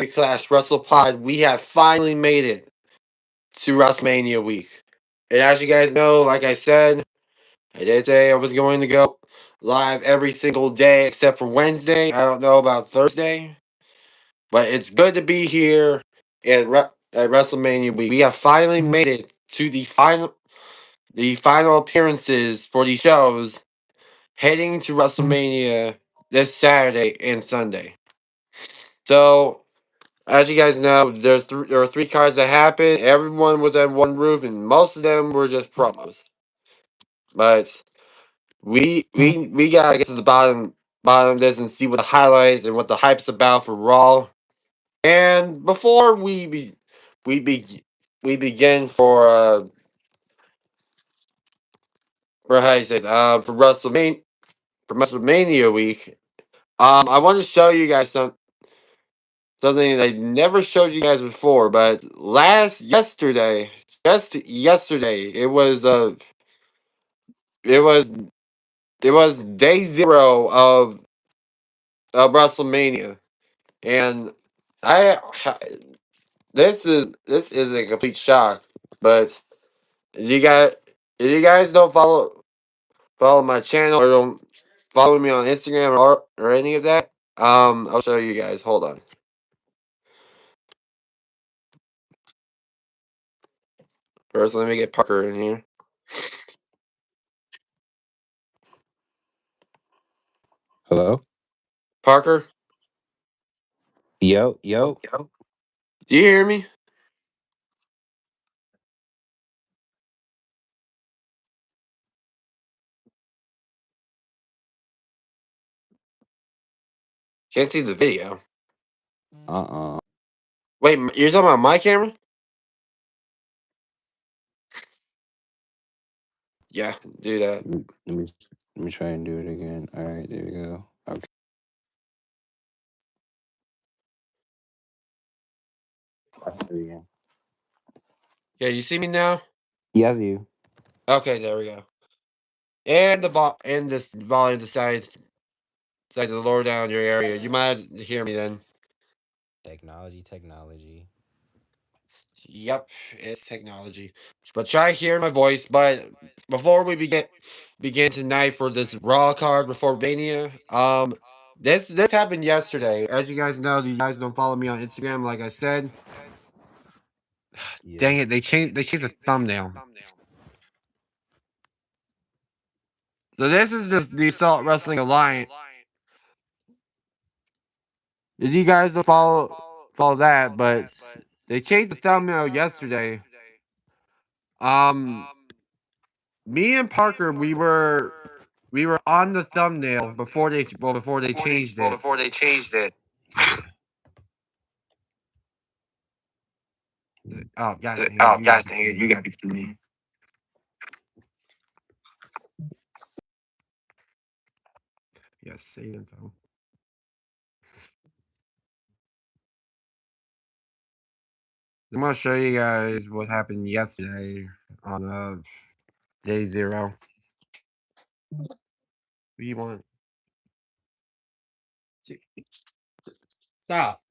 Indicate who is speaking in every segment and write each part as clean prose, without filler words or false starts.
Speaker 1: HeavyClash WrestlePod. We have finally made it to WrestleMania week. And as you guys know, like I said, I did say I was going to go live every single day except for Wednesday. I don't know about Thursday. But it's good to be here at WrestleMania week. We have finally made it to the final appearances for the shows heading to WrestleMania this Saturday and Sunday. So, as you guys know, there are three cards that happened. Everyone was at one roof, and most of them were just promos. But we gotta get to the bottom of this and see what the highlights and what the hype's about for Raw. And before we be, we begin for how you say it, for WrestleMania week. I want to show you guys something that I never showed you guys before, but just yesterday, it was it was day zero of WrestleMania, and I this is a complete shock. But you guys, if you guys don't follow my channel or don't follow me on Instagram or any of that, I'll show you guys. Hold on. First, let me get Parker in here.
Speaker 2: Hello?
Speaker 1: Parker,
Speaker 2: Yo, yo.
Speaker 1: do you hear me? Can't see the video.
Speaker 2: Uh-uh.
Speaker 1: Wait, you're talking about my camera? Yeah, do that.
Speaker 2: Let me try and do it again. All right, there we go. Okay. There we go.
Speaker 1: Yeah, you see me now?
Speaker 2: Yes, you.
Speaker 1: Okay, there we go. And this volume decides to lower down your area. You might hear me then.
Speaker 2: Technology.
Speaker 1: Yep, it's technology. But try hearing my voice. But before we begin tonight for this Raw card before Mania, this happened yesterday. As you guys know, you guys don't follow me on Instagram, like I said.
Speaker 2: Yeah.
Speaker 1: Dang it, they changed the thumbnail. So this is just the Assault Wrestling Alliance. Did you guys don't follow that? But they changed the thumbnail yesterday. Um, me and Parker, we were on the thumbnail before they changed it. Oh gosh, dang it, you gotta be kidding me. Yes, save info. I'm gonna show you guys what happened yesterday on day zero. What do you want? Stop.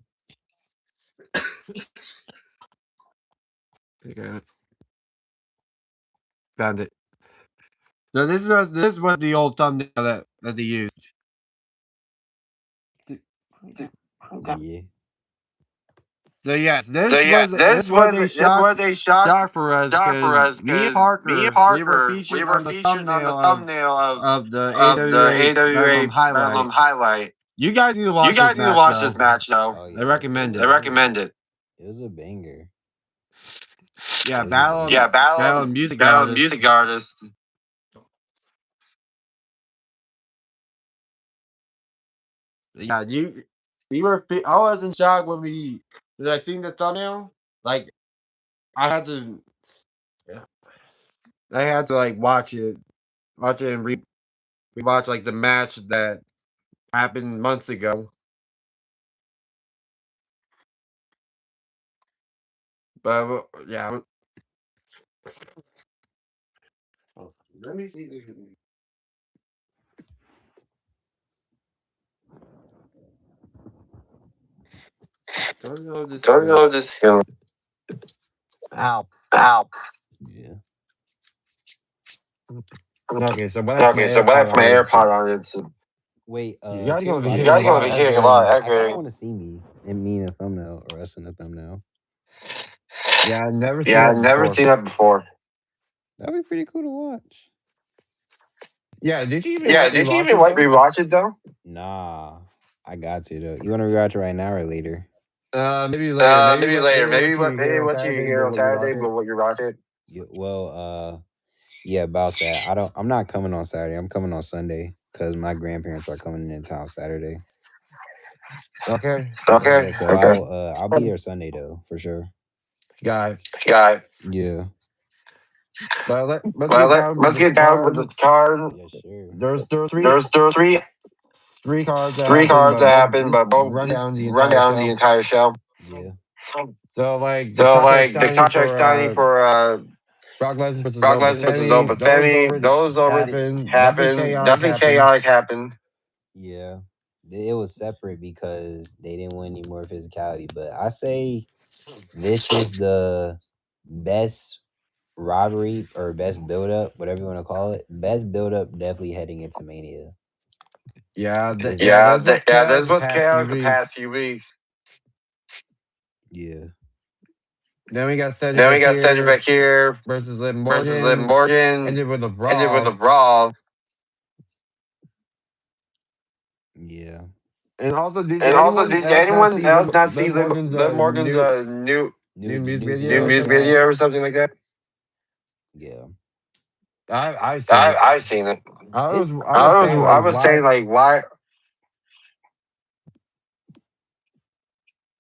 Speaker 1: Okay, found it. So this was the old thumbnail that they used.
Speaker 2: Yeah.
Speaker 1: So yes, this was a shock for us because me and Parker we were featured on the thumbnail of the AWA highlight. You guys need to watch this match though.
Speaker 2: Oh,
Speaker 1: I
Speaker 2: yeah.
Speaker 1: recommend it.
Speaker 2: It was a banger.
Speaker 1: Yeah,
Speaker 2: It was a banger.
Speaker 1: battle of music artists. Yeah, I was in shock when I seen the thumbnail. Like I had to yeah, I had to like watch it and rewatch like the match that happened months ago. But yeah, oh, let me see. Don't know this
Speaker 3: Don't
Speaker 1: skill.
Speaker 3: know this skill.
Speaker 4: Ow.
Speaker 3: Ow.
Speaker 2: Yeah.
Speaker 4: Okay, so when I put my
Speaker 3: Okay, so when I
Speaker 4: AirPod
Speaker 3: put my
Speaker 4: on,
Speaker 3: AirPod on, it's
Speaker 2: Wait,
Speaker 4: you guys
Speaker 2: here's
Speaker 4: gonna be
Speaker 2: my
Speaker 3: you
Speaker 4: hearing a
Speaker 3: guys
Speaker 2: question.
Speaker 4: lot
Speaker 3: gonna
Speaker 4: of
Speaker 3: be hearing a lot
Speaker 4: echoing.
Speaker 3: of
Speaker 2: I kind of
Speaker 3: echoing.
Speaker 2: want to see me and me in a thumbnail or us in a thumbnail.
Speaker 4: Yeah, I've never seen
Speaker 3: Yeah, I've
Speaker 4: that
Speaker 3: never
Speaker 4: before.
Speaker 3: seen that before.
Speaker 2: That'd be pretty cool to watch.
Speaker 4: Yeah, did you even
Speaker 3: Yeah, did you
Speaker 4: rewatch
Speaker 3: even
Speaker 4: it
Speaker 3: like
Speaker 4: though?
Speaker 3: rewatch it though?
Speaker 2: Nah, I got to though. You want to rewatch it right now or later?
Speaker 4: Maybe later.
Speaker 3: Maybe later.
Speaker 4: Maybe
Speaker 3: Maybe
Speaker 4: what
Speaker 3: what
Speaker 4: you
Speaker 3: you
Speaker 4: hear
Speaker 3: hear
Speaker 4: on
Speaker 3: on
Speaker 4: Saturday,
Speaker 3: Saturday,
Speaker 4: but
Speaker 3: but
Speaker 4: what
Speaker 3: what you watch it.
Speaker 2: Yeah, about that. I'm not coming on Saturday. I'm coming on Sunday because my grandparents are coming in town Saturday.
Speaker 4: okay.
Speaker 3: Okay.
Speaker 2: Yeah, so
Speaker 3: Okay.
Speaker 2: I'll be there Sunday though for sure.
Speaker 4: Got it.
Speaker 3: Got it.
Speaker 2: Yeah.
Speaker 4: But let's
Speaker 3: Well,
Speaker 4: get down with
Speaker 3: let's
Speaker 4: the
Speaker 3: get down with the
Speaker 4: card.
Speaker 3: card.
Speaker 2: Yeah, sure.
Speaker 4: There are
Speaker 3: There's
Speaker 4: three cards that
Speaker 3: three
Speaker 4: happened,
Speaker 3: cards
Speaker 4: but
Speaker 3: that happened,
Speaker 4: just
Speaker 3: but both
Speaker 4: run
Speaker 3: just
Speaker 4: down the
Speaker 3: run
Speaker 4: entire
Speaker 3: down the
Speaker 4: show.
Speaker 3: entire show.
Speaker 2: Yeah.
Speaker 4: So like the
Speaker 3: So
Speaker 4: contract
Speaker 3: like the
Speaker 4: signing
Speaker 3: contract
Speaker 4: for
Speaker 3: signing for
Speaker 4: Brock Lesnar versus
Speaker 3: Brock Lesnar versus
Speaker 4: Femi,
Speaker 3: Bethany, those already
Speaker 4: nothing
Speaker 3: happened.
Speaker 4: chaotic
Speaker 3: Nothing
Speaker 4: happened.
Speaker 3: chaotic happened.
Speaker 2: Yeah. It was separate because they didn't want any more physicality. But I say this is the best rivalry or best build up, whatever you want to call it. Best build up definitely heading into Mania. Is that
Speaker 3: Yeah,
Speaker 4: this was chaotic
Speaker 3: this
Speaker 4: the
Speaker 3: was
Speaker 4: past few
Speaker 3: chaotic the
Speaker 4: weeks.
Speaker 3: past few weeks.
Speaker 2: yeah.
Speaker 4: Then we got Cedric
Speaker 3: Then we got Cedric
Speaker 4: here
Speaker 3: back here
Speaker 4: versus Liv
Speaker 3: versus Liv
Speaker 4: Morgan.
Speaker 3: Morgan.
Speaker 4: Ended with a
Speaker 3: Ended with a
Speaker 4: brawl.
Speaker 3: brawl.
Speaker 2: Yeah.
Speaker 4: And also, did
Speaker 3: And also,
Speaker 4: anyone
Speaker 3: did
Speaker 4: else not
Speaker 3: anyone
Speaker 4: see
Speaker 3: else not see
Speaker 4: Liv Morgan's
Speaker 3: Liv Morgan's
Speaker 2: New
Speaker 4: new music
Speaker 2: news
Speaker 4: video or
Speaker 2: video.
Speaker 3: music
Speaker 4: something like
Speaker 3: video
Speaker 4: that?
Speaker 3: or something like that?
Speaker 2: Yeah.
Speaker 4: I've seen it.
Speaker 3: I've seen it.
Speaker 2: It's
Speaker 4: I was saying
Speaker 3: I
Speaker 4: like
Speaker 3: was saying
Speaker 4: why
Speaker 3: like why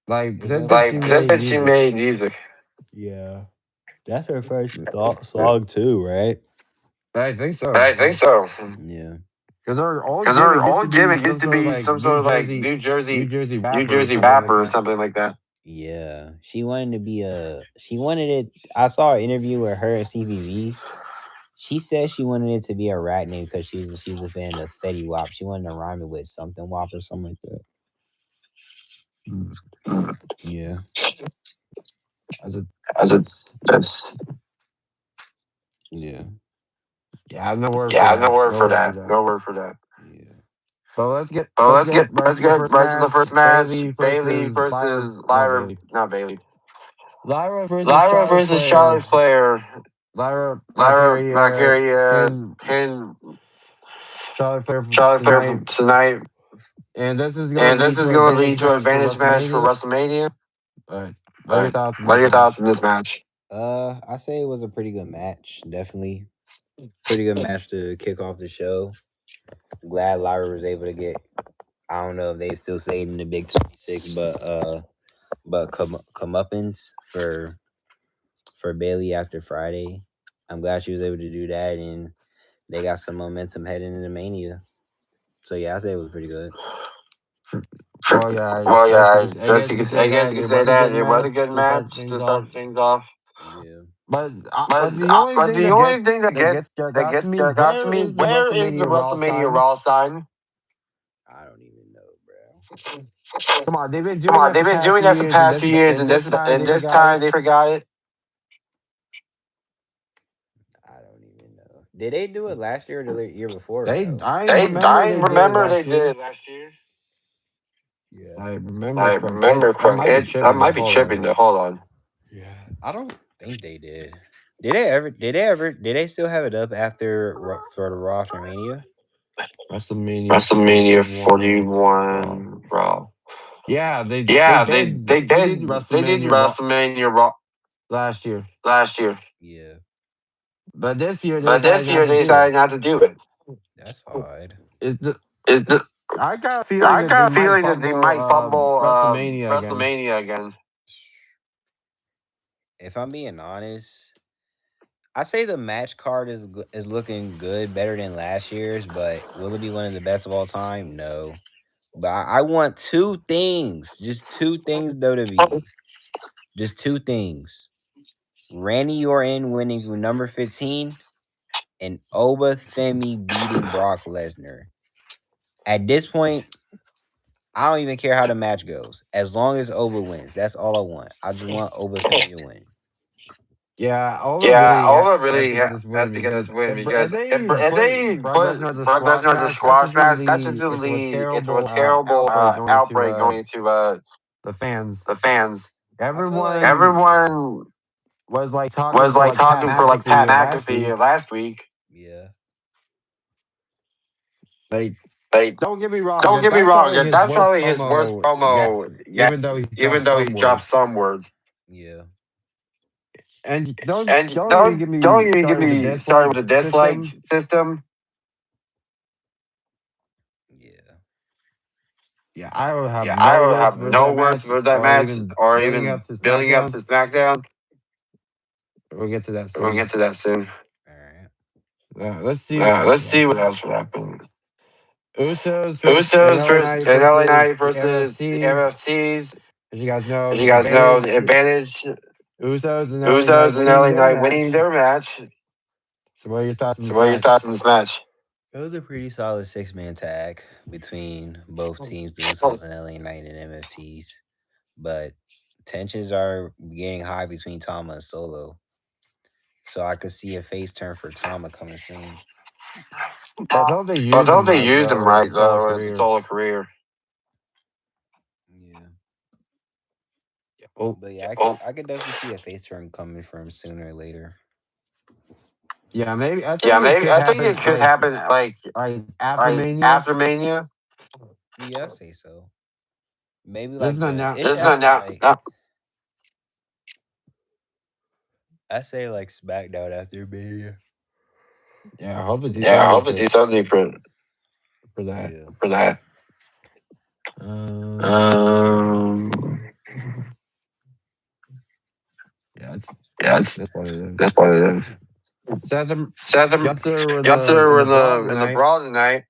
Speaker 4: like
Speaker 2: it's
Speaker 4: since
Speaker 2: only
Speaker 4: she
Speaker 3: just
Speaker 4: made
Speaker 3: that she
Speaker 4: music.
Speaker 3: made music.
Speaker 2: yeah. That's her first song too, right?
Speaker 4: I think so.
Speaker 3: I think so.
Speaker 2: Yeah.
Speaker 4: Because her old
Speaker 3: Because her
Speaker 4: gimmick used to
Speaker 3: old
Speaker 4: be
Speaker 3: gimmick used
Speaker 4: some
Speaker 3: to
Speaker 4: sort of
Speaker 3: be
Speaker 4: like
Speaker 3: some sort of like
Speaker 4: New Jersey
Speaker 3: New
Speaker 4: rapper or
Speaker 3: Jersey
Speaker 4: something like
Speaker 3: rapper or
Speaker 4: that.
Speaker 3: something like that.
Speaker 2: Yeah. She wanted to be she wanted it. I saw an interview with her and CVV. She said she wanted it to be a rat name because she's a fan of Fetty Wap. She wanted to rhyme it with something Wap or something like that. Yeah.
Speaker 4: As a
Speaker 3: As a
Speaker 4: that's
Speaker 2: Yeah.
Speaker 4: yeah, I have no word for
Speaker 3: yeah, no
Speaker 4: that.
Speaker 3: word
Speaker 4: No
Speaker 3: for
Speaker 4: word for
Speaker 3: that.
Speaker 4: that.
Speaker 3: No word for that.
Speaker 2: Yeah.
Speaker 4: But
Speaker 3: So
Speaker 4: let's get right
Speaker 3: let's
Speaker 4: to the
Speaker 3: get
Speaker 4: first
Speaker 3: right to the
Speaker 4: match.
Speaker 3: first match.
Speaker 4: Bailey
Speaker 3: Bailey
Speaker 4: versus Lyra,
Speaker 3: versus
Speaker 4: not
Speaker 3: Lyra,
Speaker 4: Bailey.
Speaker 3: not Bailey.
Speaker 4: Lyra versus
Speaker 3: Lyra
Speaker 4: Charlotte
Speaker 3: versus Charlotte
Speaker 4: Flair.
Speaker 3: Flair.
Speaker 4: Lyra
Speaker 3: Lyra
Speaker 4: Valkyria
Speaker 3: Valkyria
Speaker 4: pin
Speaker 3: pin
Speaker 4: Charlotte Flair
Speaker 3: Charlotte Flair
Speaker 4: tonight,
Speaker 3: tonight,
Speaker 4: and this is going to
Speaker 3: and this
Speaker 4: lead
Speaker 3: is
Speaker 4: to an
Speaker 3: going to
Speaker 4: advantage
Speaker 3: lead to an
Speaker 4: match for
Speaker 3: advantage match for
Speaker 4: WrestleMania.
Speaker 3: WrestleMania.
Speaker 4: What are your thoughts on
Speaker 3: What are
Speaker 4: this
Speaker 3: your thoughts
Speaker 4: match?
Speaker 3: on this match?
Speaker 2: I say it was a pretty good match. Definitely. Pretty good match to kick off the show. Glad Lyra was able to get. I don't know if they still say it in the Big 26, but comeuppance for Bailey after Friday. I'm glad she was able to do that, and they got some momentum heading into Mania. So yeah, I say it was pretty good.
Speaker 4: Well, yeah, I
Speaker 3: Well,
Speaker 4: guess
Speaker 3: yeah,
Speaker 4: I guess you could
Speaker 3: I
Speaker 4: say
Speaker 3: guess
Speaker 4: that
Speaker 3: you could
Speaker 4: it
Speaker 3: say
Speaker 4: was a
Speaker 3: that
Speaker 4: good
Speaker 3: it was a
Speaker 4: match
Speaker 3: good
Speaker 4: to start
Speaker 3: match
Speaker 4: things
Speaker 3: to start
Speaker 4: off.
Speaker 3: things off.
Speaker 2: Yeah.
Speaker 4: But
Speaker 3: But
Speaker 4: the only thing
Speaker 3: the only thing
Speaker 4: that
Speaker 3: that
Speaker 4: got to
Speaker 3: gets
Speaker 4: me,
Speaker 3: that got to
Speaker 4: where
Speaker 3: me,
Speaker 4: is the
Speaker 3: where is the
Speaker 4: WrestleMania Raw
Speaker 3: WrestleMania
Speaker 4: sign?
Speaker 3: Raw sign?
Speaker 2: I don't even know, bro.
Speaker 4: Come on, they've been
Speaker 3: Come
Speaker 4: doing
Speaker 3: on,
Speaker 4: that
Speaker 3: they've
Speaker 4: for
Speaker 3: been
Speaker 4: past
Speaker 3: doing
Speaker 4: few
Speaker 3: that for
Speaker 4: years,
Speaker 3: past few years,
Speaker 4: and this time they
Speaker 3: this
Speaker 4: forgot
Speaker 3: time
Speaker 4: it.
Speaker 3: they forgot it.
Speaker 2: I don't even know. Did they do it last year or the year before?
Speaker 4: They,
Speaker 2: No.
Speaker 4: I remember
Speaker 3: I
Speaker 4: they did it
Speaker 3: remember they
Speaker 4: last
Speaker 3: did
Speaker 4: year.
Speaker 3: it last year.
Speaker 2: Yeah.
Speaker 4: I remember
Speaker 3: I
Speaker 4: correct. It,
Speaker 3: remember
Speaker 4: I
Speaker 3: correct.
Speaker 4: might be
Speaker 3: I
Speaker 4: tripping though.
Speaker 3: might be
Speaker 4: Hold on.
Speaker 3: tripping though. Hold on.
Speaker 2: Yeah. I don't think they did. Did they still have it up after for the Raw for Mania?
Speaker 4: WrestleMania
Speaker 3: WrestleMania
Speaker 4: 41 Raw.
Speaker 3: 41 Raw.
Speaker 4: Yeah,
Speaker 3: Yeah,
Speaker 4: they did
Speaker 3: they did
Speaker 4: WrestleMania Raw
Speaker 3: WrestleMania Raw
Speaker 4: last year,
Speaker 3: last year,
Speaker 2: Yeah.
Speaker 4: but this year they
Speaker 3: but
Speaker 4: decided
Speaker 3: this
Speaker 4: not
Speaker 3: year
Speaker 4: to
Speaker 3: they
Speaker 4: do it.
Speaker 3: decided not to do it.
Speaker 2: That's odd.
Speaker 4: Is the
Speaker 3: Is the
Speaker 4: I got a feeling
Speaker 3: I
Speaker 4: that they
Speaker 3: got a
Speaker 4: might
Speaker 3: feeling that they
Speaker 4: fumble
Speaker 3: might fumble
Speaker 4: WrestleMania again.
Speaker 3: WrestleMania again.
Speaker 2: If I'm being honest, I say the match card is looking good, better than last year's, but will it be one of the best of all time? No. But I want two things, just two things, WWE. Just two things. Randy Orton winning with number 15 and Oba Femi beating Brock Lesnar. At this point, I don't even care how the match goes. As long as Oba wins, that's all I want. I just want Oba's family to win.
Speaker 4: Yeah, Ola
Speaker 3: Yeah,
Speaker 4: really
Speaker 3: Ola
Speaker 4: has
Speaker 3: really
Speaker 4: to get this
Speaker 3: has
Speaker 4: win
Speaker 3: to get
Speaker 4: because
Speaker 3: this win
Speaker 4: if
Speaker 3: because
Speaker 4: they
Speaker 3: if
Speaker 4: put
Speaker 3: they
Speaker 4: Brock
Speaker 3: put
Speaker 4: Lesnar as a
Speaker 3: Brock
Speaker 4: squash
Speaker 3: Lesnar as a
Speaker 4: match, that's
Speaker 3: squash
Speaker 4: just going to
Speaker 3: match, that's just
Speaker 4: lead
Speaker 3: going to
Speaker 4: into a
Speaker 3: lead into a
Speaker 4: terrible
Speaker 3: terrible
Speaker 4: outbreak
Speaker 3: outbreak
Speaker 4: going
Speaker 3: going
Speaker 4: to
Speaker 3: to
Speaker 4: the fans.
Speaker 3: the fans.
Speaker 2: I feel like
Speaker 4: Everyone
Speaker 3: Everyone
Speaker 4: was like talking
Speaker 3: was
Speaker 4: for
Speaker 3: like
Speaker 4: like Pat
Speaker 3: talking for like Pat
Speaker 4: McAfee last week.
Speaker 3: McAfee last week.
Speaker 2: yeah.
Speaker 4: Like,
Speaker 3: Like,
Speaker 4: don't get me wrong,
Speaker 3: don't get me
Speaker 4: that's
Speaker 3: wrong,
Speaker 4: probably his
Speaker 3: that's
Speaker 4: worst
Speaker 3: probably his worst
Speaker 4: promo yet,
Speaker 3: promo
Speaker 4: even
Speaker 3: yet,
Speaker 4: though he
Speaker 3: even
Speaker 4: dropped
Speaker 3: though he
Speaker 4: some
Speaker 3: dropped
Speaker 4: words.
Speaker 3: some words.
Speaker 2: Yeah.
Speaker 4: And
Speaker 3: And
Speaker 4: don't even get
Speaker 3: don't
Speaker 4: me
Speaker 3: even get
Speaker 4: started with the
Speaker 3: me started
Speaker 4: dislike
Speaker 3: with the dislike
Speaker 4: system.
Speaker 3: system.
Speaker 2: Yeah.
Speaker 4: Yeah, I would have
Speaker 3: Yeah, I
Speaker 4: no
Speaker 3: would
Speaker 4: words
Speaker 3: have
Speaker 4: for
Speaker 3: no
Speaker 4: that
Speaker 3: words
Speaker 4: match
Speaker 3: for that
Speaker 4: or
Speaker 3: match
Speaker 4: even
Speaker 3: or
Speaker 4: building
Speaker 3: even
Speaker 4: up to
Speaker 3: building up
Speaker 4: SmackDown.
Speaker 3: to SmackDown.
Speaker 4: We'll get to that
Speaker 3: We'll
Speaker 4: soon.
Speaker 3: get to that soon.
Speaker 2: All right.
Speaker 4: Let's see what else
Speaker 3: Let's
Speaker 4: would
Speaker 3: see what
Speaker 4: happen.
Speaker 3: else would happen.
Speaker 4: Usos versus
Speaker 3: Usos
Speaker 4: LA
Speaker 3: versus
Speaker 4: Knight
Speaker 3: and LA
Speaker 4: versus
Speaker 3: Knight
Speaker 4: the
Speaker 3: versus the
Speaker 4: MFTs.
Speaker 3: MFTs.
Speaker 4: As you guys know,
Speaker 3: As
Speaker 4: the
Speaker 3: you guys know,
Speaker 4: advantage
Speaker 3: the advantage
Speaker 4: Usos and LA Knight
Speaker 3: Usos and
Speaker 4: winning
Speaker 3: LA
Speaker 4: their
Speaker 3: Knight winning
Speaker 4: match.
Speaker 3: their match.
Speaker 4: So, what are your thoughts on
Speaker 3: So
Speaker 4: this
Speaker 3: what are your
Speaker 4: match?
Speaker 3: thoughts on this match?
Speaker 2: It was a pretty solid 6-man tag between both teams, the Usos and LA Knight and MFTs. But tensions are getting high between Tama and Solo. So I could see a face turn for Tama coming soon.
Speaker 4: Let's hope they
Speaker 3: Let's
Speaker 4: use
Speaker 3: hope
Speaker 4: him
Speaker 3: they
Speaker 4: right
Speaker 3: used him
Speaker 4: though as a
Speaker 3: right
Speaker 4: solo
Speaker 3: though as a
Speaker 4: career.
Speaker 3: solo career.
Speaker 2: Yeah.
Speaker 4: Oh,
Speaker 2: But yeah, I could definitely see a face turn coming from sooner or later.
Speaker 4: yeah, maybe I
Speaker 3: Yeah,
Speaker 4: think it
Speaker 3: maybe
Speaker 4: could
Speaker 3: I think it
Speaker 4: happen
Speaker 3: could happen
Speaker 4: like after
Speaker 3: like
Speaker 4: Mania.
Speaker 3: after Mania.
Speaker 2: Yeah, I say so. Maybe
Speaker 4: There's
Speaker 2: like
Speaker 4: no
Speaker 2: the
Speaker 4: now.
Speaker 2: it should
Speaker 3: There's no
Speaker 2: happen
Speaker 3: now.
Speaker 2: like I say like SmackDown after Mania.
Speaker 4: Yeah, I hope they do
Speaker 3: Yeah, I
Speaker 4: something
Speaker 3: hope they do something
Speaker 4: for that.
Speaker 2: Yeah.
Speaker 3: for that.
Speaker 4: Um,
Speaker 3: Um,
Speaker 4: yeah,
Speaker 3: yeah, it's
Speaker 4: that's positive.
Speaker 3: that's positive.
Speaker 4: Seth and
Speaker 3: Seth and
Speaker 4: Gunther were
Speaker 3: Gunther
Speaker 4: in
Speaker 3: were
Speaker 4: the Brawl
Speaker 3: in the
Speaker 4: tonight.
Speaker 3: brawl tonight.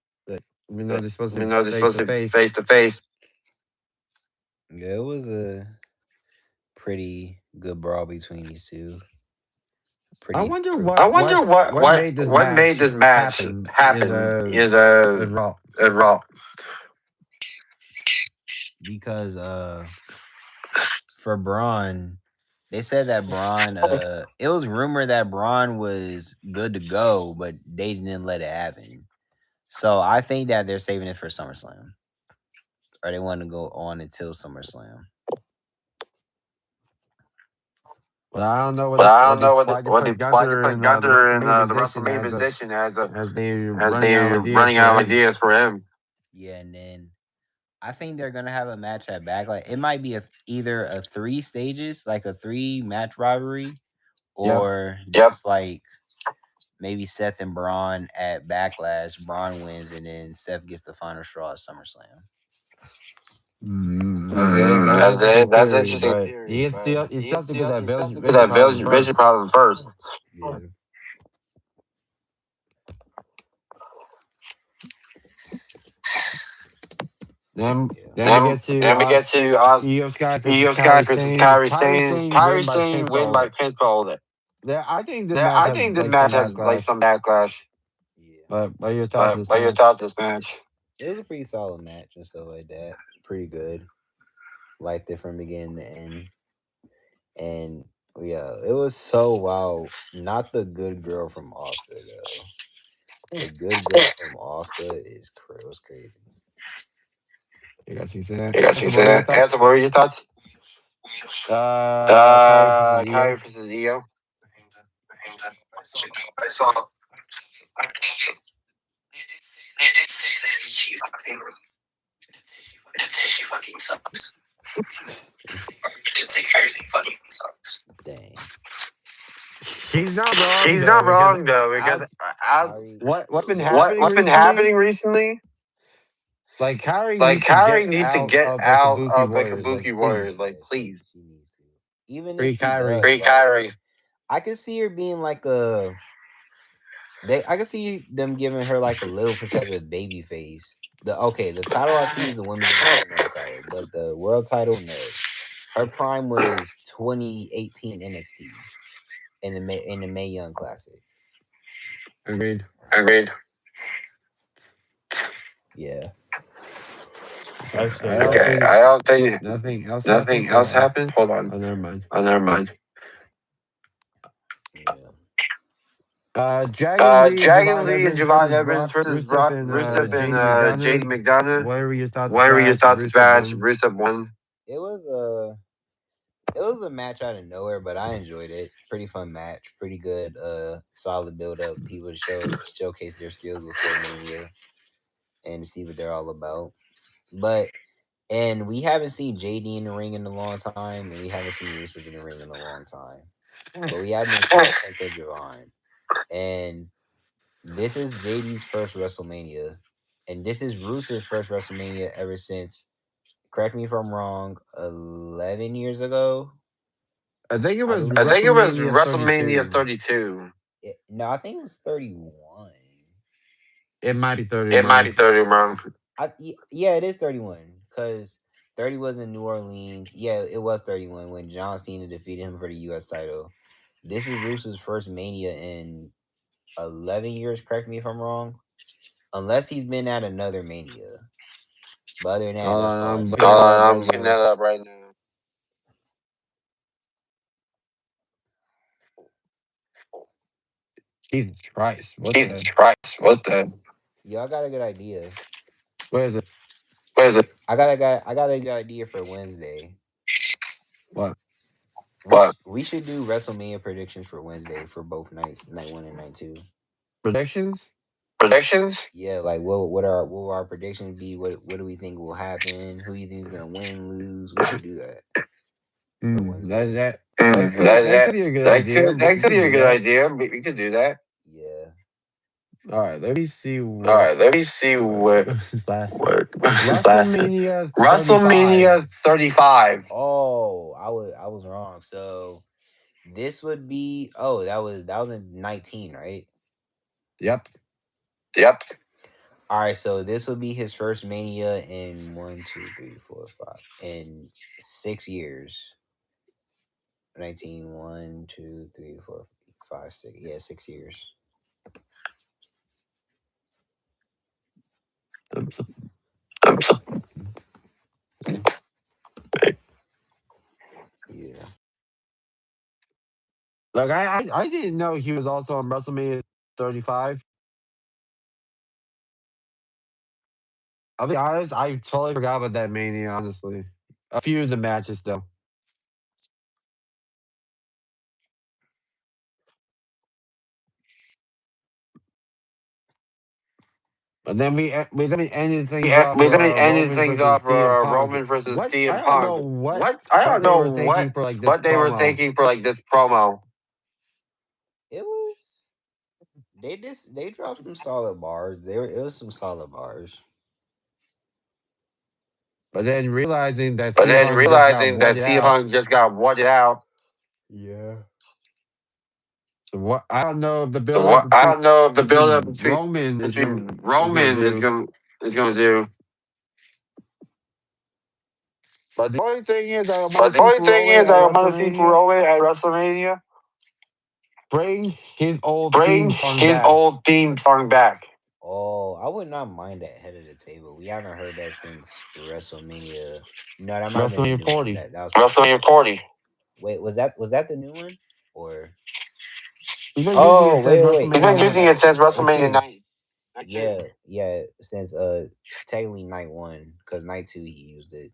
Speaker 4: Even though they're supposed to
Speaker 3: Even though they're
Speaker 4: face
Speaker 3: supposed
Speaker 4: to
Speaker 3: to
Speaker 4: face.
Speaker 3: face to face.
Speaker 2: Yeah, it was a pretty good brawl between these two.
Speaker 4: I
Speaker 2: Pretty
Speaker 4: wonder
Speaker 2: pro-
Speaker 3: I wonder what made this match
Speaker 4: happen
Speaker 3: happen
Speaker 4: in Raw.
Speaker 3: in Raw.
Speaker 2: because for Braun, they said that Braun it was rumored that Braun was good to go, but they didn't let it happen. So I think that they're saving it for SummerSlam. Or they want to go on until SummerSlam.
Speaker 4: Well, I don't know
Speaker 3: But I
Speaker 4: what
Speaker 3: don't
Speaker 4: they
Speaker 3: know
Speaker 4: flag to
Speaker 3: what they
Speaker 4: put
Speaker 3: flag to
Speaker 4: Gunther
Speaker 3: put
Speaker 4: in the
Speaker 3: Gunther in
Speaker 4: WrestleMania
Speaker 3: the
Speaker 4: position
Speaker 3: WrestleMania position
Speaker 4: as they
Speaker 3: as
Speaker 4: running out
Speaker 3: they
Speaker 4: of ideas
Speaker 3: running
Speaker 4: for
Speaker 3: out of
Speaker 4: him.
Speaker 3: ideas for him.
Speaker 2: Yeah, and then I think they're gonna have a match at Backlash. It might be either a 3 stages, like a 3-match rivalry,
Speaker 4: Yep.
Speaker 2: or just like maybe Seth and Braun at Backlash. Braun wins, and then Seth gets the final straw at SummerSlam.
Speaker 4: That's an interesting
Speaker 3: That's an
Speaker 4: theory,
Speaker 3: interesting
Speaker 4: but
Speaker 3: theory, but
Speaker 4: he still has to get that
Speaker 3: get
Speaker 4: vision
Speaker 3: that
Speaker 4: problem
Speaker 3: vision
Speaker 4: first.
Speaker 3: problem first.
Speaker 2: Yeah.
Speaker 4: Then we get to
Speaker 3: Then we get to
Speaker 4: Io Sky versus
Speaker 3: Io Sky
Speaker 4: Kairi
Speaker 3: versus
Speaker 4: Sane.
Speaker 3: Kyrie
Speaker 4: Kairi
Speaker 3: Sane.
Speaker 4: Sane
Speaker 3: Kyrie
Speaker 4: win by
Speaker 3: Sane win by
Speaker 4: pinfall.
Speaker 3: pinfall.
Speaker 4: I think this match
Speaker 3: I
Speaker 4: has
Speaker 3: think this
Speaker 4: like
Speaker 3: match
Speaker 4: some
Speaker 3: has like
Speaker 4: backlash.
Speaker 3: some backlash.
Speaker 2: Yeah.
Speaker 4: But what are your thoughts on
Speaker 3: But
Speaker 4: this
Speaker 3: what are your
Speaker 4: match?
Speaker 3: thoughts on this match?
Speaker 2: It was a pretty solid match and stuff like that. Pretty good. Liked it from beginning to end. And yeah, it was so wow. Not the good girl from Oscar though. The good girl from Oscar was crazy.
Speaker 4: You guys can say that.
Speaker 3: You guys can
Speaker 4: Answer,
Speaker 3: say
Speaker 4: what are your
Speaker 3: that.
Speaker 4: thoughts?
Speaker 3: Answer, what are your thoughts?
Speaker 4: Kyrie versus
Speaker 3: Kyrie
Speaker 4: Io.
Speaker 3: versus Io.
Speaker 2: Dang.
Speaker 4: He's not wrong
Speaker 3: He's
Speaker 4: though
Speaker 3: not
Speaker 4: because
Speaker 3: wrong though because
Speaker 4: as
Speaker 2: Kyrie,
Speaker 4: what's been
Speaker 3: what
Speaker 4: happening
Speaker 3: what's been
Speaker 4: recently,
Speaker 3: happening recently?
Speaker 4: like Kyrie
Speaker 3: Like
Speaker 4: needs to
Speaker 3: Kyrie
Speaker 4: get
Speaker 3: needs to
Speaker 4: out
Speaker 3: get
Speaker 4: of the
Speaker 3: out
Speaker 4: Kabuki
Speaker 3: of the
Speaker 4: Warriors. Like,
Speaker 3: Kabuki
Speaker 4: please,
Speaker 3: Warriors. Like, please.
Speaker 2: she needs to. Even if
Speaker 4: free
Speaker 2: she
Speaker 4: Kyrie.
Speaker 2: does,
Speaker 3: Free Kyrie.
Speaker 2: I could see her being like I could see them giving her like a little protected baby face. The title I see is the women's Intercontinental title, but the world title, no. Her prime was 2018 NXT in the Mae Young Classic.
Speaker 4: Agreed.
Speaker 3: Agreed.
Speaker 2: Yeah.
Speaker 4: Okay, I don't
Speaker 3: Okay,
Speaker 4: think
Speaker 3: I don't think
Speaker 4: nothing else happened.
Speaker 3: nothing
Speaker 4: Hold
Speaker 3: else
Speaker 4: on.
Speaker 3: happened. Hold on.
Speaker 4: Oh, never mind.
Speaker 3: Oh, never mind.
Speaker 2: Yeah.
Speaker 4: Dragon Lee and
Speaker 3: Dragon
Speaker 4: Javon
Speaker 3: Lee and
Speaker 4: Evans
Speaker 3: Javon
Speaker 4: versus
Speaker 3: Evans
Speaker 4: Brock
Speaker 3: versus
Speaker 4: Rusev
Speaker 3: Brock
Speaker 4: and
Speaker 3: Rusev and
Speaker 4: JD
Speaker 3: JD
Speaker 4: McDonough.
Speaker 3: McDonough.
Speaker 4: What were your thoughts of
Speaker 3: What
Speaker 4: the
Speaker 3: were your
Speaker 4: match?
Speaker 3: thoughts of the
Speaker 4: Rusev
Speaker 3: match?
Speaker 4: won.
Speaker 3: Rusev won.
Speaker 2: It was a match out of nowhere, but I enjoyed it. Pretty fun match. Pretty good. Solid build up. People to showcase their skills before Mania and to see what they're all about. And we haven't seen JD in the ring in a long time, and we haven't seen Rusev in the ring in a long time. But we have been seeing Penta Javon. And this is JD's first WrestleMania. And this is Rusev's first WrestleMania ever since, correct me if I'm wrong, 11 years ago.
Speaker 4: I think it
Speaker 2: I
Speaker 4: was
Speaker 2: believe.
Speaker 3: I think it was
Speaker 4: WrestleMania
Speaker 3: WrestleMania
Speaker 4: 32.
Speaker 3: 32.
Speaker 2: No, I think it was 31.
Speaker 4: It might be
Speaker 3: It might
Speaker 4: 31.
Speaker 3: be 30 wrong.
Speaker 2: Yeah, it is 31 because 30 was in New Orleans. Yeah, it was 31 when John Cena defeated him for the U.S. title. This is Rusev's first Mania in 11 years. Correct me if I'm wrong. Unless he's been at another Mania. But other than that,
Speaker 4: Hold
Speaker 2: that's
Speaker 4: on,
Speaker 2: all I
Speaker 4: I'm
Speaker 2: know.
Speaker 4: looking it up
Speaker 3: I'm
Speaker 4: right
Speaker 3: looking
Speaker 4: now.
Speaker 3: that up right now.
Speaker 4: Jesus Christ. What
Speaker 3: Jesus
Speaker 4: the?
Speaker 3: Christ. What the?
Speaker 2: Y'all got a good idea.
Speaker 4: Where is it?
Speaker 3: Where is it?
Speaker 2: I got a good idea for Wednesday.
Speaker 4: What?
Speaker 2: We should do WrestleMania predictions for Wednesday for both nights, night one and night two.
Speaker 4: Predictions?
Speaker 3: Predictions?
Speaker 2: Yeah, like what will our predictions be? What do we think will happen? Who do you think is gonna win, lose? We should do that for
Speaker 4: That,
Speaker 2: Wednesday.
Speaker 4: that, that,
Speaker 3: Mm,
Speaker 4: could,
Speaker 3: that,
Speaker 4: that
Speaker 3: that,
Speaker 4: could be a good
Speaker 3: that,
Speaker 4: idea.
Speaker 3: could, that
Speaker 4: We
Speaker 3: could
Speaker 4: could
Speaker 3: be a
Speaker 4: do
Speaker 3: good
Speaker 4: that.
Speaker 3: idea. We could do that.
Speaker 2: Yeah.
Speaker 4: All right, let me see
Speaker 3: All
Speaker 4: what.
Speaker 3: right, let me see
Speaker 4: What was this last one?
Speaker 3: what this last one.
Speaker 4: WrestleMania 35.
Speaker 3: WrestleMania 35.
Speaker 2: Oh, I was wrong. So this would be that was in 19, right?
Speaker 4: Yep.
Speaker 3: Yep.
Speaker 2: All right, so this would be his first Mania in 6 years. 19, 1, 2, 3, 4, 5, 6. Yeah, 6 years.
Speaker 3: I'm so-
Speaker 2: Yeah.
Speaker 4: Like, I didn't know he was also on WrestleMania 35. I'll be honest, I totally forgot about that Mania, honestly. A few of the matches, though. And then we ended things off
Speaker 3: we
Speaker 4: for
Speaker 3: then ended
Speaker 4: Roman
Speaker 3: things
Speaker 4: versus
Speaker 3: off
Speaker 4: CM
Speaker 3: for
Speaker 4: Punk.
Speaker 3: Roman versus
Speaker 4: What? I
Speaker 3: CM
Speaker 4: don't know
Speaker 3: Punk. I don't
Speaker 4: what they
Speaker 3: know
Speaker 4: were thinking for like this
Speaker 3: what they were
Speaker 4: promo.
Speaker 3: thinking for like this promo.
Speaker 2: It was they dropped some solid bars. It was some solid bars.
Speaker 4: But then realizing that
Speaker 3: But
Speaker 4: CM
Speaker 3: then
Speaker 4: Punk just got
Speaker 3: realizing that
Speaker 4: voided
Speaker 3: CM
Speaker 4: out.
Speaker 3: Punk just got voided out.
Speaker 2: Yeah.
Speaker 4: So what? I don't know if the
Speaker 3: So
Speaker 4: build up
Speaker 3: I don't know if the build up
Speaker 4: between Roman
Speaker 3: between
Speaker 4: is gonna
Speaker 3: Roman
Speaker 4: do.
Speaker 3: is gonna do.
Speaker 4: But the only thing is, I
Speaker 3: But
Speaker 4: want to
Speaker 3: the
Speaker 4: see
Speaker 3: only
Speaker 4: for
Speaker 3: thing
Speaker 4: Roman
Speaker 3: is,
Speaker 4: at
Speaker 3: I want to see
Speaker 4: WrestleMania
Speaker 3: Roman at WrestleMania
Speaker 4: bring his old
Speaker 3: bring
Speaker 4: theme song
Speaker 3: his
Speaker 4: back.
Speaker 3: old theme song back.
Speaker 2: Oh, I would not mind that head of the table. We haven't heard that since WrestleMania. No, that might have been the
Speaker 4: WrestleMania
Speaker 2: new one.
Speaker 4: 40.
Speaker 2: That was
Speaker 3: WrestleMania 40.
Speaker 2: wait, was that the new one? Or
Speaker 4: He's been using
Speaker 2: oh
Speaker 4: it since
Speaker 2: wait.
Speaker 3: He's
Speaker 2: No,
Speaker 3: been
Speaker 2: no,
Speaker 4: WrestleMania
Speaker 3: using it
Speaker 2: no.
Speaker 3: since WrestleMania
Speaker 4: 19.
Speaker 3: 9.
Speaker 2: Yeah, yeah. Since technically night one, because night two he used it.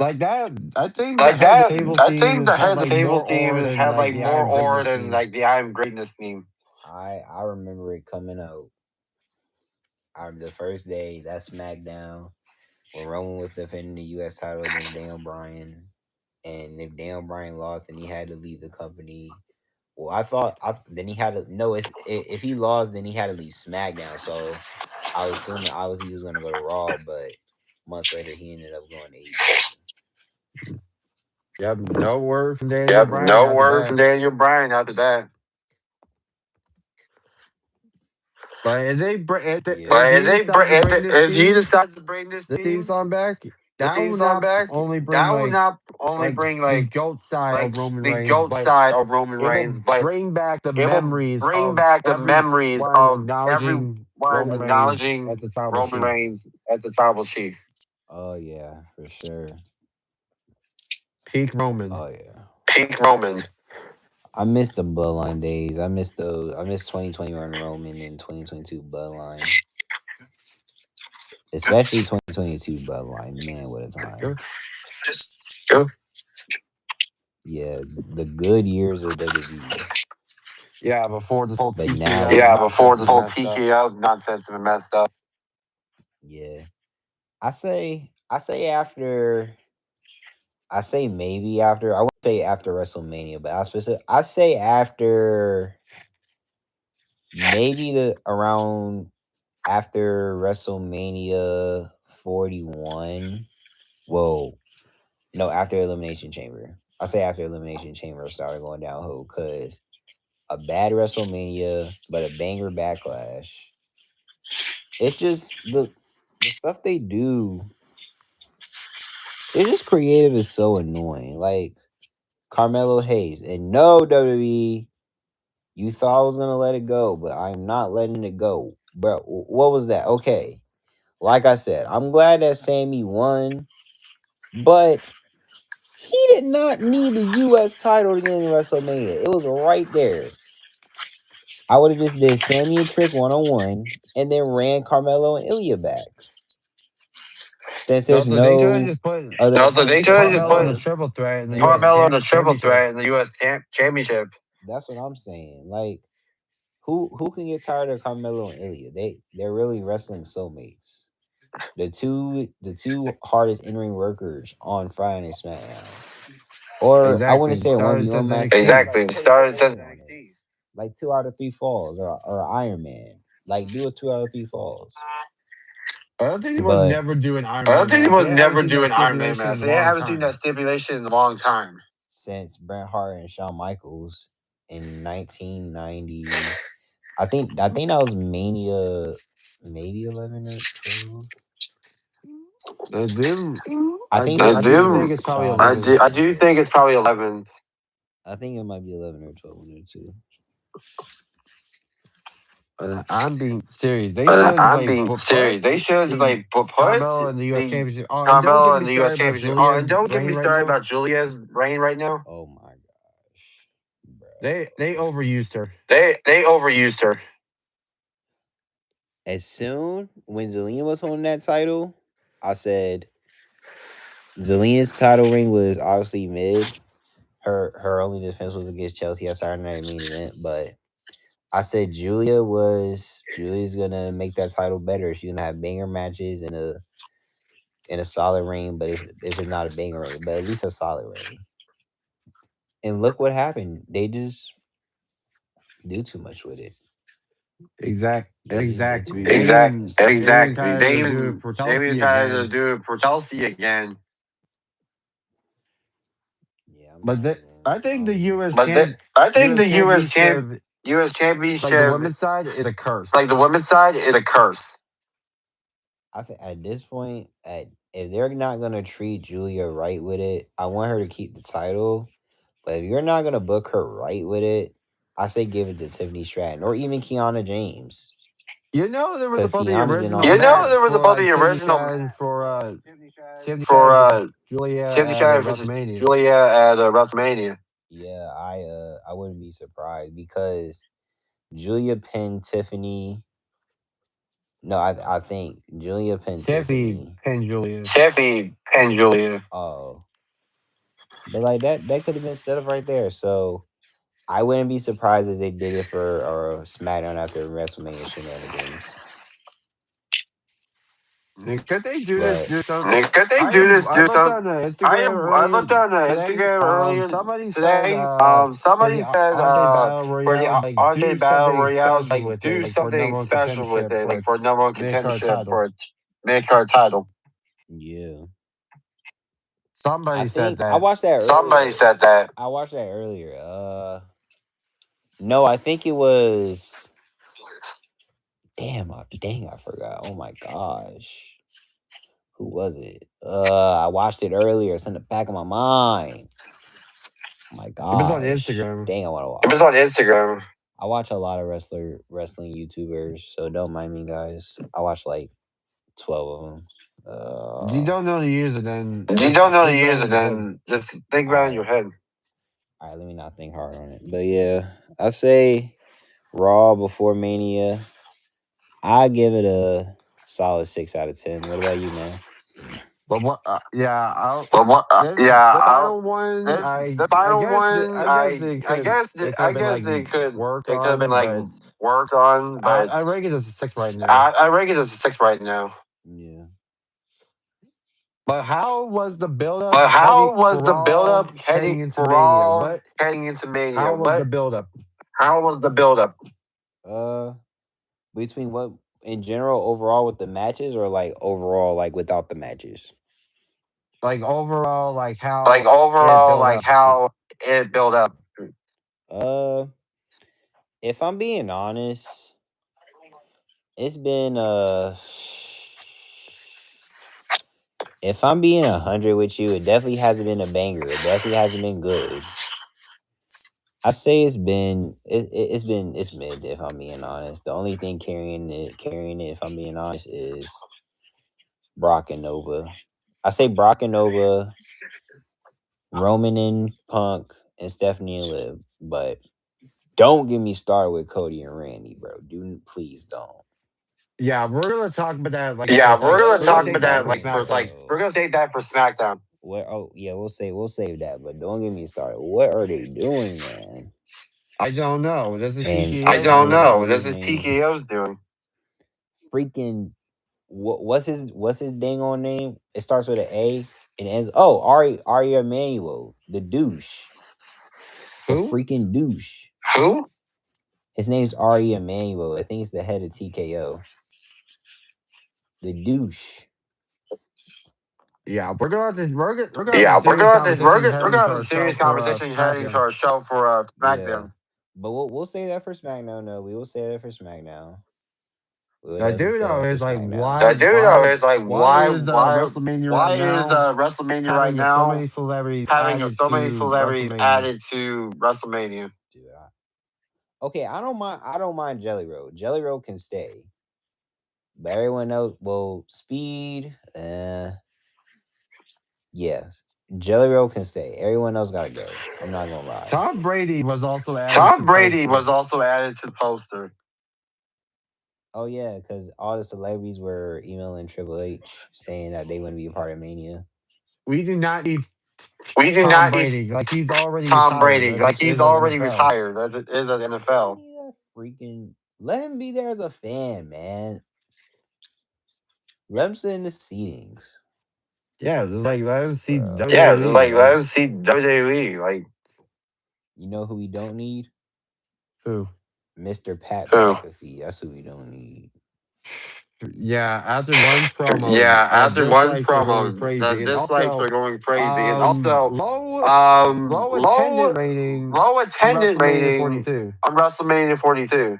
Speaker 4: Like that, I think the
Speaker 3: Like
Speaker 4: head of the
Speaker 3: that,
Speaker 4: table
Speaker 3: I think
Speaker 4: theme
Speaker 3: the
Speaker 4: had
Speaker 3: head of the
Speaker 4: like
Speaker 3: table
Speaker 4: more
Speaker 3: theme
Speaker 4: aura than
Speaker 3: had
Speaker 4: like
Speaker 3: like
Speaker 4: the I
Speaker 3: more
Speaker 4: Am
Speaker 3: aura
Speaker 4: Greatness
Speaker 3: than
Speaker 4: theme.
Speaker 3: like the I Am Greatness theme.
Speaker 2: I remember it coming out. The first day that SmackDown when Roman was defending the U.S. title against Daniel Bryan, and if Daniel Bryan lost, then he had to leave the company. Well, then he had to no. If he lost, then he had to leave SmackDown. So I was assuming obviously he was going to go to Raw, but months later he ended up going to AEW.
Speaker 4: Yep, no word from Daniel
Speaker 3: Yep,
Speaker 4: Bryan
Speaker 3: no
Speaker 4: after
Speaker 3: word from
Speaker 4: that.
Speaker 3: Daniel Bryan after that.
Speaker 4: But if
Speaker 2: Yeah,
Speaker 4: he decides to bring
Speaker 3: If he decides to bring
Speaker 4: this theme song back, That
Speaker 3: theme
Speaker 4: will
Speaker 3: song
Speaker 4: not
Speaker 3: back,
Speaker 4: only bring
Speaker 3: that would not only
Speaker 4: like
Speaker 3: bring
Speaker 4: the
Speaker 3: like
Speaker 4: goat side of Roman
Speaker 3: the
Speaker 4: Reigns,
Speaker 3: goat
Speaker 4: but
Speaker 3: side of Roman
Speaker 4: it
Speaker 3: Reigns,
Speaker 4: will
Speaker 3: but
Speaker 4: bring back the
Speaker 3: it will
Speaker 4: memories
Speaker 3: bring
Speaker 4: of
Speaker 3: back the memories
Speaker 4: everyone
Speaker 3: of
Speaker 4: acknowledging
Speaker 3: everyone
Speaker 4: Roman Reigns
Speaker 3: acknowledging
Speaker 4: as the tribal
Speaker 3: Roman
Speaker 4: chief.
Speaker 3: Reigns as the tribal chief.
Speaker 2: Oh yeah, for sure.
Speaker 4: Peak Roman.
Speaker 2: Oh yeah.
Speaker 3: Peak Roman.
Speaker 2: I miss the Bloodline days. I miss those. I miss 2021 Roman and 2022 Bloodline. Especially 2022 Bloodline. Man, what a time.
Speaker 4: Go.
Speaker 3: Go.
Speaker 2: Yeah, the good years of WWE.
Speaker 4: Yeah, before this whole
Speaker 2: But
Speaker 4: TKO
Speaker 2: now,
Speaker 3: Yeah, before
Speaker 4: nonsense
Speaker 3: this
Speaker 4: even
Speaker 3: whole
Speaker 4: messed up.
Speaker 3: TKO nonsense and messed up.
Speaker 2: yeah, I say after. I say maybe after. I wouldn't say after WrestleMania, but I say after maybe the around after WrestleMania 41. Whoa, no, after Elimination Chamber. I say after Elimination Chamber started going downhill because a bad WrestleMania, but a banger backlash. It's just the stuff they do. They're just creative is so annoying. Like Carmelo Hayes and no WWE. You thought I was gonna let it go, but I'm not letting it go. Bro, what was that? Okay, like I said, I'm glad that Sammy won, but he did not need the U.S. title to get in WrestleMania. It was right there. I would have just did Sammy and Trick 1-on-1 and then ran Carmelo and Ilya back. Since
Speaker 4: No,
Speaker 2: there's
Speaker 4: so they should have
Speaker 2: no
Speaker 4: just put
Speaker 2: other
Speaker 3: No, so they should have just
Speaker 4: Carmelo in the
Speaker 3: put
Speaker 4: triple threat in the U.S.
Speaker 3: Carmelo in the triple
Speaker 4: Championship.
Speaker 3: threat in the U.S. Championship.
Speaker 2: that's what I'm saying. Like who can get tired of Carmelo and Ilya? They're really wrestling soulmates. The two hardest in-ring workers on Friday Night SmackDown. Or I wouldn't
Speaker 4: Exactly.
Speaker 2: say one
Speaker 4: Started
Speaker 2: v one
Speaker 4: since
Speaker 2: match.
Speaker 4: NXT.
Speaker 3: Exactly. Started since NXT.
Speaker 2: Like 2 out of 3 falls or Iron Man. Like do a 2 out of 3 falls.
Speaker 4: I don't think they will
Speaker 2: But
Speaker 4: never do an Iron
Speaker 3: I don't
Speaker 4: Man
Speaker 3: think they
Speaker 4: match.
Speaker 3: will
Speaker 4: They haven't
Speaker 3: never
Speaker 4: seen
Speaker 3: do
Speaker 4: that
Speaker 3: an Iron Man
Speaker 4: stipulation
Speaker 3: match.
Speaker 4: in a
Speaker 3: They
Speaker 4: long
Speaker 3: haven't seen that
Speaker 4: time.
Speaker 3: stipulation in a long time.
Speaker 2: since Bret Hart and Shawn Michaels in 1990, I think that was Mania, maybe 11 or 12.
Speaker 4: I do.
Speaker 2: I
Speaker 4: I
Speaker 2: think
Speaker 4: do.
Speaker 2: it
Speaker 3: I
Speaker 4: I do
Speaker 2: might
Speaker 3: do.
Speaker 2: be
Speaker 4: think it's probably
Speaker 2: Shawn
Speaker 3: I
Speaker 4: 11.
Speaker 3: do.
Speaker 2: Michaels
Speaker 3: I
Speaker 2: one or
Speaker 3: do think
Speaker 2: 12.
Speaker 3: it's probably 11.
Speaker 2: I think it might be 11 or 12, one or two.
Speaker 4: I'm being serious. They should
Speaker 3: I'm
Speaker 4: like
Speaker 3: being
Speaker 4: put
Speaker 3: serious. They should
Speaker 4: the
Speaker 3: put
Speaker 4: Carmelo in the U.S.
Speaker 3: the
Speaker 4: Championship. Oh, and don't get
Speaker 3: Carmelo
Speaker 4: me
Speaker 3: in the U.S.
Speaker 4: started about
Speaker 3: Championship. Oh, and
Speaker 4: Julia's
Speaker 3: don't get
Speaker 4: reign
Speaker 3: me
Speaker 4: right
Speaker 3: started
Speaker 4: now.
Speaker 3: about Julia's reign right now.
Speaker 2: Oh my gosh.
Speaker 4: They
Speaker 2: Bro.
Speaker 4: overused her.
Speaker 3: They overused her.
Speaker 2: As soon when Zelina was holding that title, I said Zelina's title ring was obviously mid. Her only defense was against Chelsea at Saturday Night Main Event, but I said Julia's gonna make that title better. She's gonna have banger matches in a solid ring, but if it's not a banger ring, but at least a solid ring. And look what happened. They just do too much with it. They just did too
Speaker 4: Exactly.
Speaker 2: much with it. That's all.
Speaker 4: They even
Speaker 3: Exactly.
Speaker 4: tried to do it for
Speaker 3: They even
Speaker 4: Chelsea
Speaker 3: tried to
Speaker 4: again.
Speaker 3: do it for Chelsea again.
Speaker 2: Yeah, I'm
Speaker 4: But
Speaker 2: not
Speaker 4: the,
Speaker 2: even.
Speaker 4: I
Speaker 2: I
Speaker 4: think the
Speaker 2: don't even.
Speaker 3: I think
Speaker 4: U.S.
Speaker 3: the
Speaker 4: Championship,
Speaker 3: U.S.
Speaker 4: like the
Speaker 3: Championship,
Speaker 4: women's side, is a curse.
Speaker 3: like the women's side, is a curse.
Speaker 2: I think at this point, if they're not gonna treat Julia right with it, I want her to keep the title. But if you're not gonna book her right with it, I say give it to Tiffany Stratton or even Kiana James.
Speaker 4: You know, there was
Speaker 2: Cause
Speaker 4: supposed to be
Speaker 2: Kiana's been
Speaker 4: original
Speaker 2: on
Speaker 3: You know, there
Speaker 2: fire.
Speaker 3: was
Speaker 4: match
Speaker 3: supposed to
Speaker 4: for
Speaker 3: be
Speaker 4: Tiffany
Speaker 3: original
Speaker 4: Stratton for Tiffany
Speaker 3: for
Speaker 4: Stratton versus Julia
Speaker 3: Tiffany
Speaker 4: at
Speaker 3: Stratton versus
Speaker 4: WrestleMania.
Speaker 3: Julia at WrestleMania.
Speaker 2: Yeah, I wouldn't be surprised because Julia pinned Tiffany. No, I think Julia pinned
Speaker 4: Tiffany
Speaker 2: Tiffany.
Speaker 4: pinned Julia.
Speaker 3: Tiffany and Julia.
Speaker 2: Oh, but like that could have been set up right there. So I wouldn't be surprised if they did it for or SmackDown after WrestleMania shenanigans.
Speaker 4: Could they do this?
Speaker 2: But
Speaker 4: Do some?
Speaker 3: Could they do this?
Speaker 4: I
Speaker 3: Do
Speaker 4: looked
Speaker 3: some?
Speaker 4: on the Instagram
Speaker 3: I
Speaker 4: earlier
Speaker 3: looked on the
Speaker 4: today.
Speaker 3: Instagram earlier
Speaker 4: Somebody said
Speaker 3: today.
Speaker 4: for
Speaker 3: Somebody
Speaker 4: the
Speaker 3: said
Speaker 4: Andre Battle
Speaker 3: for the
Speaker 4: Royale, like
Speaker 3: Andre
Speaker 4: do
Speaker 3: Battle
Speaker 4: something
Speaker 3: Royale,
Speaker 4: special
Speaker 3: like
Speaker 4: with it,
Speaker 3: do
Speaker 4: like for
Speaker 3: something
Speaker 4: number one
Speaker 3: special with
Speaker 4: contendership
Speaker 3: it,
Speaker 4: for
Speaker 3: like
Speaker 4: a
Speaker 3: for number one
Speaker 4: mid card
Speaker 3: contendership
Speaker 4: title.
Speaker 3: for a mid card title.
Speaker 2: yeah, I
Speaker 4: Somebody said
Speaker 2: think I
Speaker 4: that.
Speaker 2: watched that
Speaker 3: Somebody
Speaker 2: earlier.
Speaker 3: said that.
Speaker 2: I watched that earlier. No, I think it was. Damn, dang, I forgot. Oh my gosh, Who was it? I watched it earlier. It's in the back of my mind. Oh my
Speaker 4: It was on
Speaker 2: gosh.
Speaker 4: Instagram.
Speaker 2: Dang, I want to watch.
Speaker 3: It was on Instagram.
Speaker 2: I watch a lot of wrestling YouTubers, so don't mind me, guys. I watch like 12 of them.
Speaker 4: You don't know the user, then
Speaker 3: You
Speaker 4: just
Speaker 3: don't know the
Speaker 4: think about it
Speaker 3: user,
Speaker 4: in your head.
Speaker 3: then just think about it in your head.
Speaker 2: All right, let me not think hard on it. But yeah, I say Raw before Mania. I give it a solid 6 out of 10. What about you, man?
Speaker 4: But what? Yeah, I'll.
Speaker 3: But what?
Speaker 4: The final one,
Speaker 3: The final one,
Speaker 4: I guess they could
Speaker 3: I
Speaker 4: have been
Speaker 3: guess
Speaker 4: like
Speaker 3: they could
Speaker 4: worked
Speaker 3: have been
Speaker 4: on,
Speaker 3: like
Speaker 4: but
Speaker 3: worked on, but
Speaker 4: I rate it as a 6 right now.
Speaker 3: I rate it as a 6 right now.
Speaker 2: Yeah.
Speaker 4: But how was the buildup
Speaker 3: But how
Speaker 4: heading
Speaker 3: was
Speaker 4: for
Speaker 3: the
Speaker 4: Raw
Speaker 3: buildup
Speaker 4: heading into
Speaker 3: for
Speaker 4: Mania?
Speaker 3: Raw
Speaker 4: What?
Speaker 3: heading into Mania?
Speaker 4: How was the buildup?
Speaker 3: How was the buildup?
Speaker 2: Between what in general overall with the matches or like overall like without the matches?
Speaker 4: Like overall, like how
Speaker 3: Like
Speaker 4: it
Speaker 3: overall,
Speaker 4: built
Speaker 3: like
Speaker 4: up.
Speaker 3: how it built up.
Speaker 2: If I'm being honest, it's been if I'm being 100 with you, it definitely hasn't been a banger. It definitely hasn't been good. I say it's been it's mid if I'm being honest. The only thing carrying it if I'm being honest is Brock and Nova. I say Brock and Nova, Roman and Punk, and Stephanie and Liv. But don't get me started with Cody and Randy, bro. Please don't.
Speaker 4: Yeah, we're gonna talk about that. Like,
Speaker 3: Yeah,
Speaker 4: first,
Speaker 3: we're
Speaker 4: like,
Speaker 3: gonna
Speaker 4: we're gonna
Speaker 3: talk
Speaker 4: save
Speaker 3: about
Speaker 4: that
Speaker 3: that
Speaker 4: for
Speaker 3: like first, like
Speaker 4: SmackDown.
Speaker 3: we're gonna save that for SmackDown.
Speaker 2: What? Oh yeah, we'll save that. But don't get me started. What are they doing, man?
Speaker 4: I don't know. This is
Speaker 2: And
Speaker 4: TKO's
Speaker 3: I don't
Speaker 4: doing.
Speaker 3: know. This is TKO's doing.
Speaker 2: Freaking what's his dang on name? It starts with an A and ends. Oh, Ari Emanuel, the douche, the
Speaker 4: Who?
Speaker 2: freaking douche.
Speaker 3: Who?
Speaker 2: His name's Ari Emanuel. I think he's the head of TKO. The douche.
Speaker 4: Yeah, we're gonna have this. We're gonna have a
Speaker 3: Yeah, we're
Speaker 4: serious
Speaker 3: gonna have this.
Speaker 4: conversation
Speaker 3: We're
Speaker 4: heading
Speaker 3: gonna
Speaker 4: to
Speaker 3: have a
Speaker 4: our show
Speaker 3: serious
Speaker 4: for
Speaker 3: conversation heading to
Speaker 4: SmackDown.
Speaker 3: our show for SmackDown.
Speaker 2: Yeah. But we'll say that for SmackDown. No, we will say that for SmackDown.
Speaker 4: I do know is like
Speaker 3: I do know is like
Speaker 4: why is WrestleMania
Speaker 3: why
Speaker 4: right
Speaker 3: is
Speaker 4: now
Speaker 3: WrestleMania right
Speaker 4: having so
Speaker 3: now
Speaker 4: many celebrities
Speaker 3: having
Speaker 4: added
Speaker 3: so many
Speaker 4: to
Speaker 3: celebrities
Speaker 4: WrestleMania?
Speaker 3: added to WrestleMania?
Speaker 2: Dude, okay, I don't mind Jelly Roll. Jelly Roll can stay. But everyone else, well, Speed, yes. Jelly Roll can stay. Everyone else gotta go. I'm not gonna lie.
Speaker 4: Tom Brady was also added.
Speaker 3: Tom Brady was also added to the poster.
Speaker 2: Oh yeah, because all the celebrities were emailing Triple H saying that they want to be a part of Mania.
Speaker 4: We do not need
Speaker 3: We do
Speaker 4: Tom
Speaker 3: not
Speaker 4: Brady.
Speaker 3: need
Speaker 4: Like he's already
Speaker 3: Tom
Speaker 4: retired,
Speaker 3: Brady.
Speaker 4: as
Speaker 3: Like
Speaker 4: it
Speaker 3: he's
Speaker 4: is at
Speaker 3: already
Speaker 4: NFL.
Speaker 3: retired as it is at NFL.
Speaker 2: Freaking let him be there as a fan, man. Let him sit in the seatings.
Speaker 4: Yeah, just like let him see WWE.
Speaker 3: Yeah, just like let him see WWE. Like,
Speaker 2: you know who we don't need?
Speaker 4: Who?
Speaker 2: Mr. Pat McAfee. That's who we don't need.
Speaker 4: Yeah, after one promo.
Speaker 3: Yeah, after one
Speaker 4: dislikes are going
Speaker 3: promo,
Speaker 4: crazy.
Speaker 3: the
Speaker 4: And
Speaker 3: dislikes
Speaker 4: also,
Speaker 3: are going crazy, and also
Speaker 4: low attendant rating
Speaker 3: low
Speaker 4: on
Speaker 3: attendant
Speaker 4: WrestleMania
Speaker 3: rating
Speaker 4: 42.
Speaker 3: on WrestleMania 42.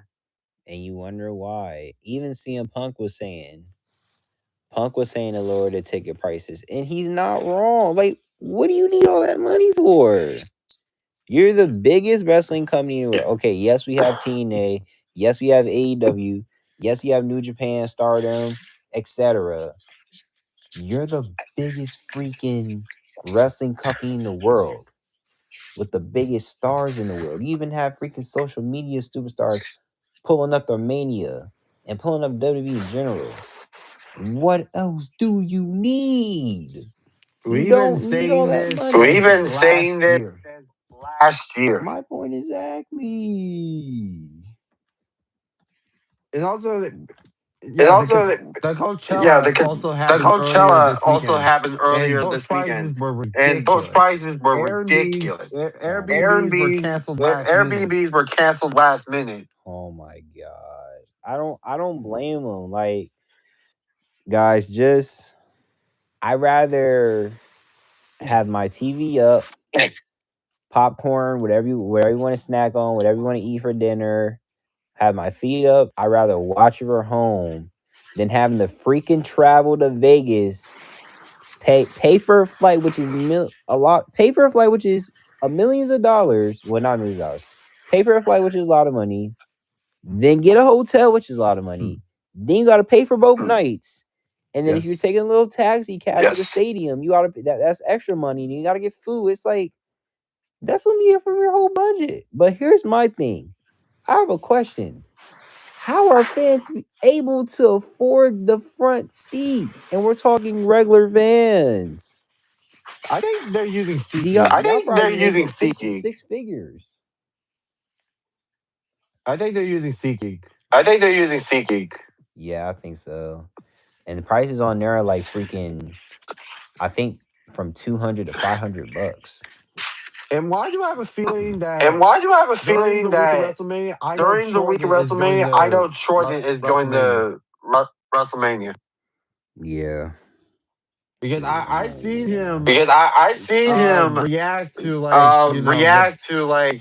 Speaker 2: And you wonder why. Even CM Punk was saying to lower the ticket prices, and he's not wrong. Like, what do you need all that money for? You're the biggest wrestling company in the world. Okay, yes, we have TNA. Yes, we have AEW. Yes, we have New Japan, Stardom, etc. You're the biggest freaking wrestling company in the world with the biggest stars in the world. You even have freaking social media superstars pulling up their Mania and pulling up WWE in general. What else do you need? You don't need all that money.
Speaker 3: We've been saying this last year.
Speaker 2: My point exactly.
Speaker 4: And also,
Speaker 3: The
Speaker 4: Coachella also happened earlier
Speaker 3: Coachella
Speaker 4: this
Speaker 3: also
Speaker 4: weekend.
Speaker 3: happened earlier
Speaker 4: And those
Speaker 3: this weekend,
Speaker 4: prices were
Speaker 3: and those
Speaker 4: ridiculous.
Speaker 3: prices were ridiculous.
Speaker 4: Airbnbs were canceled last minute.
Speaker 3: Airbnbs were canceled last minute.
Speaker 2: Oh my god. I don't blame them. Like, guys, just I rather have my TV up, popcorn, whatever you want to snack on, whatever you want to eat for dinner, have my feet up. I'd rather watch it from home than having to freaking travel to Vegas Pay for a flight, which is a lot. Pay for a flight, which is millions of dollars. Well, not millions of dollars. Pay for a flight, which is a lot of money. Then get a hotel, which is a lot of money. Then you got to pay for both nights. And then if you're
Speaker 4: Yes.
Speaker 2: taking a little taxi cab to the
Speaker 3: Yes.
Speaker 2: stadium, you gotta that's extra money. And you gotta get food. It's like that's gonna be it from your whole budget. But here's my thing. I have a question. How are fans able to afford the front seats? And we're talking regular fans.
Speaker 4: I think they're using
Speaker 3: I
Speaker 4: SeatGeek.
Speaker 2: Y'all
Speaker 3: think they're
Speaker 2: probably
Speaker 3: using
Speaker 2: making
Speaker 3: SeatGeek.
Speaker 2: six figures.
Speaker 4: I think they're using SeatGeek.
Speaker 3: I think they're using SeatGeek.
Speaker 2: Yeah, I think so. And the prices on there are like freaking, I think from 200 to $500.
Speaker 4: And why do I have a feeling
Speaker 3: And
Speaker 4: that
Speaker 3: why do I have a
Speaker 4: during
Speaker 3: feeling
Speaker 4: the week of
Speaker 3: that
Speaker 4: WrestleMania, I know
Speaker 3: during the week
Speaker 4: Jordan
Speaker 3: of
Speaker 4: is going
Speaker 3: WrestleMania, I know
Speaker 4: to
Speaker 3: Jordan is going
Speaker 4: WrestleMania?
Speaker 3: to WrestleMania?
Speaker 2: Yeah.
Speaker 4: Because I've seen him
Speaker 3: Because I've seen him
Speaker 4: react to like
Speaker 3: react to like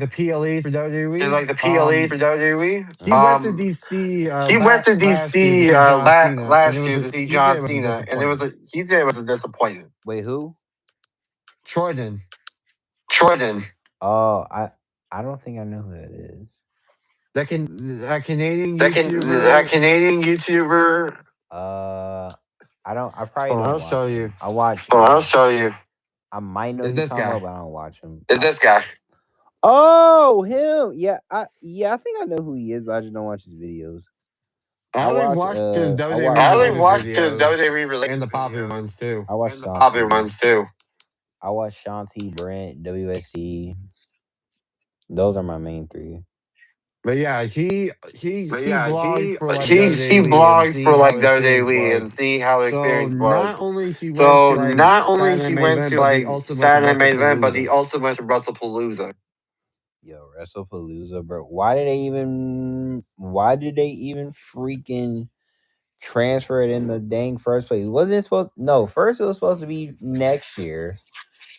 Speaker 4: the PLEs for WWE.
Speaker 3: the PLE for WWE.
Speaker 4: He went to DC
Speaker 3: He went to
Speaker 4: last year to
Speaker 3: DC
Speaker 4: see John Cena, and
Speaker 3: last year to see
Speaker 4: he said
Speaker 3: John
Speaker 4: it was a
Speaker 3: Cena, and
Speaker 4: disappointment.
Speaker 3: he said it was a disappointment.
Speaker 2: Wait, who?
Speaker 4: Jordan,
Speaker 3: Jordan,
Speaker 2: Oh, I don't think I know who that is.
Speaker 4: that Canadian
Speaker 3: that
Speaker 4: YouTuber.
Speaker 3: Canadian YouTuber.
Speaker 2: I probably don't
Speaker 4: I'll
Speaker 2: watch
Speaker 4: show
Speaker 2: him.
Speaker 4: you.
Speaker 2: I watch
Speaker 3: I'll show you.
Speaker 2: I might know
Speaker 4: Is
Speaker 2: who you're
Speaker 4: this
Speaker 2: talking
Speaker 4: guy?
Speaker 2: about, but I don't watch him.
Speaker 3: Is this guy?
Speaker 2: Oh, him. Yeah, I think I know who he is, but I just don't watch his videos.
Speaker 4: I only watched his WWE
Speaker 3: I only
Speaker 4: related
Speaker 3: watched his
Speaker 4: videos
Speaker 3: WWE related
Speaker 4: and the popular ones too.
Speaker 2: I watch
Speaker 3: popular
Speaker 2: Shanti.
Speaker 3: ones too.
Speaker 2: I watch Shanti, Brent, WSC. Those are my main three.
Speaker 4: But yeah, he blogs for like
Speaker 3: He
Speaker 4: WWE and
Speaker 3: blogs
Speaker 4: see
Speaker 3: for
Speaker 4: how
Speaker 3: like
Speaker 4: the experience
Speaker 3: WWE and
Speaker 4: was.
Speaker 3: see how the
Speaker 4: So
Speaker 3: experience was.
Speaker 4: not only he went to
Speaker 3: So
Speaker 4: like
Speaker 3: not only
Speaker 4: Saturday
Speaker 3: he
Speaker 4: main
Speaker 3: went
Speaker 4: event,
Speaker 3: to
Speaker 4: but he
Speaker 3: like
Speaker 4: also went to
Speaker 3: Saturday main event, but he
Speaker 4: WrestlePalooza.
Speaker 3: also went to WrestlePalooza.
Speaker 2: Yo, WrestlePalooza, bro. Why did they even freaking transfer it in the dang first place? Wasn't it supposed no, first it was supposed to be next year.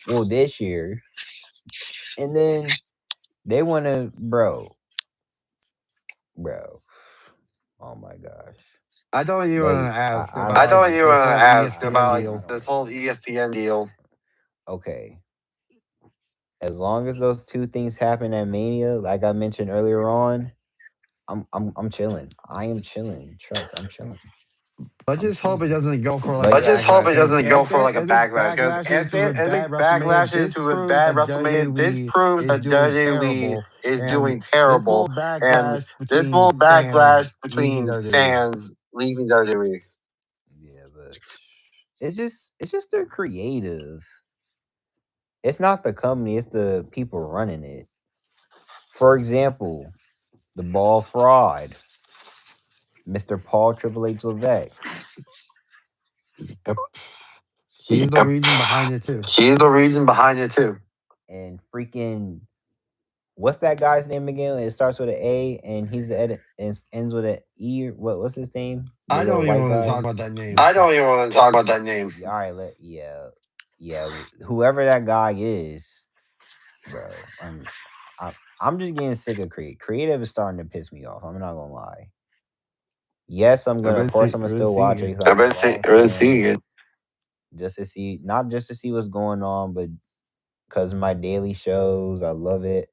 Speaker 2: Well, this year. And then they wanna bro. Oh my gosh.
Speaker 4: I don't even want to ask
Speaker 3: I
Speaker 4: about
Speaker 3: don't even
Speaker 4: this
Speaker 3: want to
Speaker 4: whole
Speaker 3: ask
Speaker 4: ESPN
Speaker 3: about
Speaker 4: deal.
Speaker 3: this whole ESPN deal.
Speaker 2: Okay. As long as those two things happen at Mania, like I mentioned earlier on, I'm chilling. I am chilling. Trust, I'm chilling.
Speaker 4: Let's just hope it doesn't go for like
Speaker 2: But
Speaker 3: Let's just hope
Speaker 4: backlash.
Speaker 3: it doesn't go for like a
Speaker 4: If it
Speaker 3: backlash, because
Speaker 4: backlashes to a
Speaker 3: if
Speaker 4: bad
Speaker 3: it
Speaker 4: WrestleMania,
Speaker 3: backlashes
Speaker 4: this
Speaker 3: to a
Speaker 4: proves
Speaker 3: bad
Speaker 4: that
Speaker 3: WrestleMania, this
Speaker 4: WWE
Speaker 3: proves
Speaker 4: is
Speaker 3: that
Speaker 4: doing
Speaker 3: WWE
Speaker 4: terrible,
Speaker 3: is
Speaker 4: and
Speaker 3: doing
Speaker 4: this whole
Speaker 3: terrible, and
Speaker 4: backlash
Speaker 3: this
Speaker 4: between
Speaker 3: whole
Speaker 4: fans
Speaker 3: backlash
Speaker 4: leaving
Speaker 3: between
Speaker 4: WWE.
Speaker 3: fans leaving WWE.
Speaker 2: yeah, but it's just they're creative. It's not the company, it's the people running it. For example, the ball fraud, Mr. Paul Triple H Levesque,
Speaker 4: Yep. He's the reason behind it too.
Speaker 3: He's the reason behind it too.
Speaker 2: and freaking what's that guy's name again? It starts with an A and he's the edit and ends with an E. What's his name? The
Speaker 4: I
Speaker 2: little
Speaker 4: don't even
Speaker 2: white
Speaker 4: want to talk
Speaker 2: guy.
Speaker 4: about that name.
Speaker 3: I don't even want to talk about that name.
Speaker 2: Yeah, all right, whoever that guy is, bro. I'm just getting sick of creative is starting to piss me off. I'm not gonna lie. Yes, of course I'm
Speaker 4: I've
Speaker 2: gonna
Speaker 4: been
Speaker 2: still
Speaker 4: seeing
Speaker 2: watch
Speaker 4: it.
Speaker 2: it because I'm a Raw
Speaker 3: Seeing
Speaker 2: fan,
Speaker 3: it.
Speaker 2: just to see, not just to see what's going on, but because my daily shows, I love it.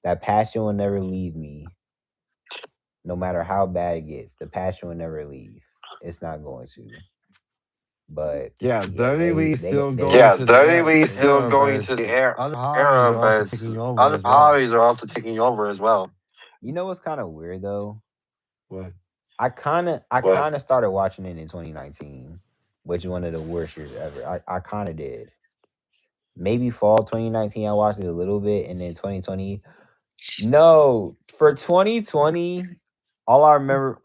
Speaker 2: That passion will never leave me, no matter how bad it gets. The passion will never leave. It's not going to. But
Speaker 4: Yeah,
Speaker 2: yeah,
Speaker 4: WWE is still going
Speaker 3: Yeah,
Speaker 4: to the
Speaker 3: WWE is still
Speaker 4: era, but
Speaker 3: going to the
Speaker 4: other hobbies
Speaker 3: era,
Speaker 4: are also
Speaker 3: but
Speaker 4: taking over
Speaker 3: other
Speaker 4: as well.
Speaker 3: hobbies are also taking over as well.
Speaker 2: you know what's kind of weird though?
Speaker 4: What?
Speaker 2: I kind of started watching it in 2019, which is one of the worst years ever. I kind of did. Maybe fall 2019, I watched it a little bit, and then 2020. No, for 2020, all I remember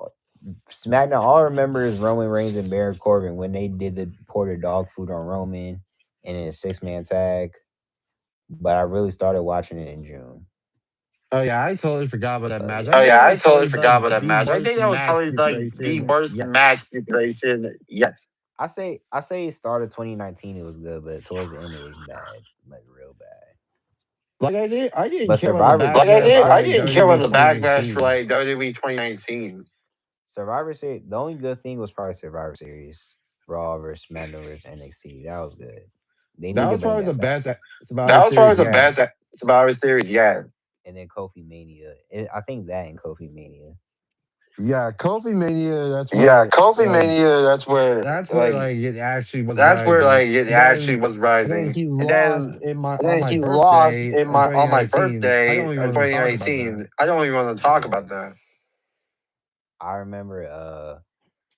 Speaker 2: SmackDown. All I remember is Roman Reigns and Baron Corbin when they did the Porter dog food on Roman, and then a 6-man tag. But I really started watching it in June.
Speaker 4: Oh yeah, I totally forgot about that
Speaker 2: But
Speaker 4: match.
Speaker 2: yeah,
Speaker 4: I think that
Speaker 3: I
Speaker 4: was
Speaker 3: totally
Speaker 4: probably
Speaker 3: forgot about that
Speaker 4: the
Speaker 3: match. I
Speaker 4: worst
Speaker 3: think that was
Speaker 4: match
Speaker 3: probably like the
Speaker 4: stipulation
Speaker 3: worst
Speaker 4: yet.
Speaker 3: match stipulation yet.
Speaker 2: I say it started 2019. It was good, but towards the end it was bad, like real bad.
Speaker 4: Like I didn't
Speaker 2: But
Speaker 4: care about the
Speaker 2: Survivor,
Speaker 4: backlash for
Speaker 3: I
Speaker 4: like
Speaker 3: didn't care
Speaker 4: WWE
Speaker 3: about the backlash for
Speaker 4: 2019.
Speaker 3: like WWE 2019.
Speaker 2: Survivor Series. The only good thing was probably Survivor Series Raw versus SmackDown versus NXT. That was good. They need
Speaker 4: That
Speaker 2: to
Speaker 4: was
Speaker 2: bring
Speaker 4: probably the
Speaker 2: that back.
Speaker 4: best Survivor
Speaker 3: That was probably
Speaker 4: Series
Speaker 3: the
Speaker 4: yet.
Speaker 3: best Survivor Series yet.
Speaker 2: And then Kofi Mania. I think that and Kofi Mania.
Speaker 4: Yeah, Kofi Mania.
Speaker 3: Yeah, Kofi Mania.
Speaker 4: That's where like it actually was
Speaker 3: That's where
Speaker 4: rising.
Speaker 3: like it
Speaker 4: And
Speaker 3: actually
Speaker 4: then
Speaker 3: was
Speaker 4: and then
Speaker 3: rising.
Speaker 4: he
Speaker 3: And
Speaker 4: lost
Speaker 3: then
Speaker 4: in my
Speaker 3: and
Speaker 4: on
Speaker 3: then
Speaker 4: my
Speaker 3: he lost
Speaker 4: birthday
Speaker 3: in
Speaker 4: in
Speaker 3: my on my
Speaker 4: 2019. I
Speaker 3: birthday
Speaker 4: don't
Speaker 3: in
Speaker 4: even want to talk about
Speaker 3: 2019.
Speaker 4: that.
Speaker 3: I don't even want to talk
Speaker 2: Yeah.
Speaker 3: about that.
Speaker 2: I remember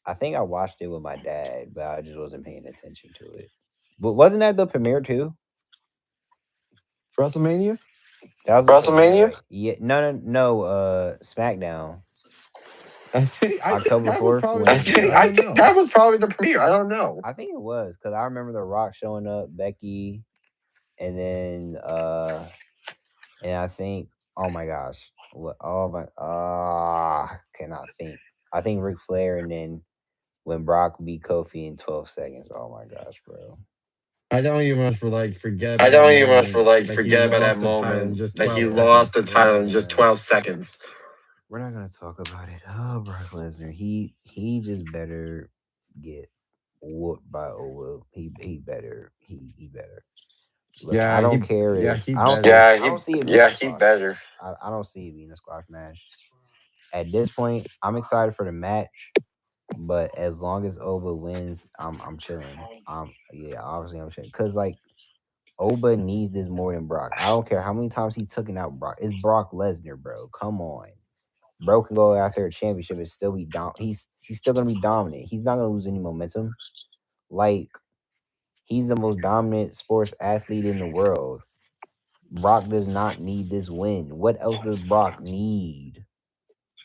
Speaker 2: I think I watched it with my dad, but I just wasn't paying attention to it. But wasn't that the premiere too?
Speaker 4: WrestleMania.
Speaker 2: That was the premiere,
Speaker 3: WrestleMania?
Speaker 2: right? Yeah, no. SmackDown,
Speaker 4: I think
Speaker 2: October
Speaker 4: that was
Speaker 2: 4th.
Speaker 4: probably
Speaker 3: I
Speaker 4: the
Speaker 2: When
Speaker 4: premiere.
Speaker 3: think
Speaker 4: I
Speaker 3: I
Speaker 4: don't
Speaker 3: think
Speaker 4: know.
Speaker 3: that was probably the premiere. I don't know.
Speaker 2: I think it was because I remember The Rock showing up, Becky, and then and I think, oh my gosh, what? Oh my, cannot think. I think Ric Flair, and then when Brock beat Kofi in 12 seconds. Oh my gosh, bro.
Speaker 4: I don't even want to forget
Speaker 3: I
Speaker 4: about that
Speaker 3: don't even want to
Speaker 4: moment
Speaker 3: like
Speaker 4: that he
Speaker 3: forget about that
Speaker 4: lost the title in
Speaker 3: moment
Speaker 4: just
Speaker 3: that he
Speaker 4: 12
Speaker 3: lost
Speaker 4: seconds.
Speaker 3: the title in just 12 seconds.
Speaker 2: We're not gonna talk about it. Oh, Brock Lesnar. He just better get whooped by Ola. He better. He better. Look, I don't care if
Speaker 4: He
Speaker 2: I don't see
Speaker 4: better.
Speaker 2: I don't see it being a
Speaker 3: He
Speaker 2: squash
Speaker 3: better.
Speaker 2: match. I don't see it being a squash match. At this point, I'm excited for the match, but as long as Oba wins, I'm chilling. Obviously I'm chilling. Cause like Oba needs this more than Brock. I don't care how many times he's taken out Brock. It's Brock Lesnar, bro. Come on. Bro can go after a championship and still be he's still gonna be dominant. He's not gonna lose any momentum. Like he's the most dominant sports athlete in the world. Brock does not need this win. What else does Brock need?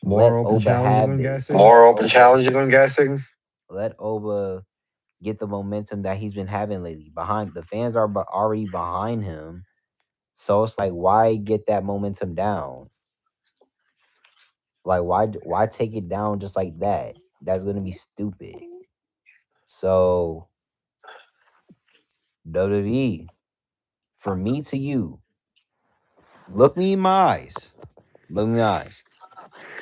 Speaker 4: More
Speaker 2: Let
Speaker 4: open
Speaker 2: Oba
Speaker 4: challenges,
Speaker 2: have
Speaker 4: I'm
Speaker 2: this.
Speaker 4: guessing.
Speaker 3: More open challenges, I'm guessing.
Speaker 2: Let Oba get the momentum that he's been having lately. Behind the fans are already behind him. So it's like, why get that momentum down? Like, why take it down just like that? That's gonna be stupid. So WWE, from me to you, look me in my eyes. Look me in my eyes.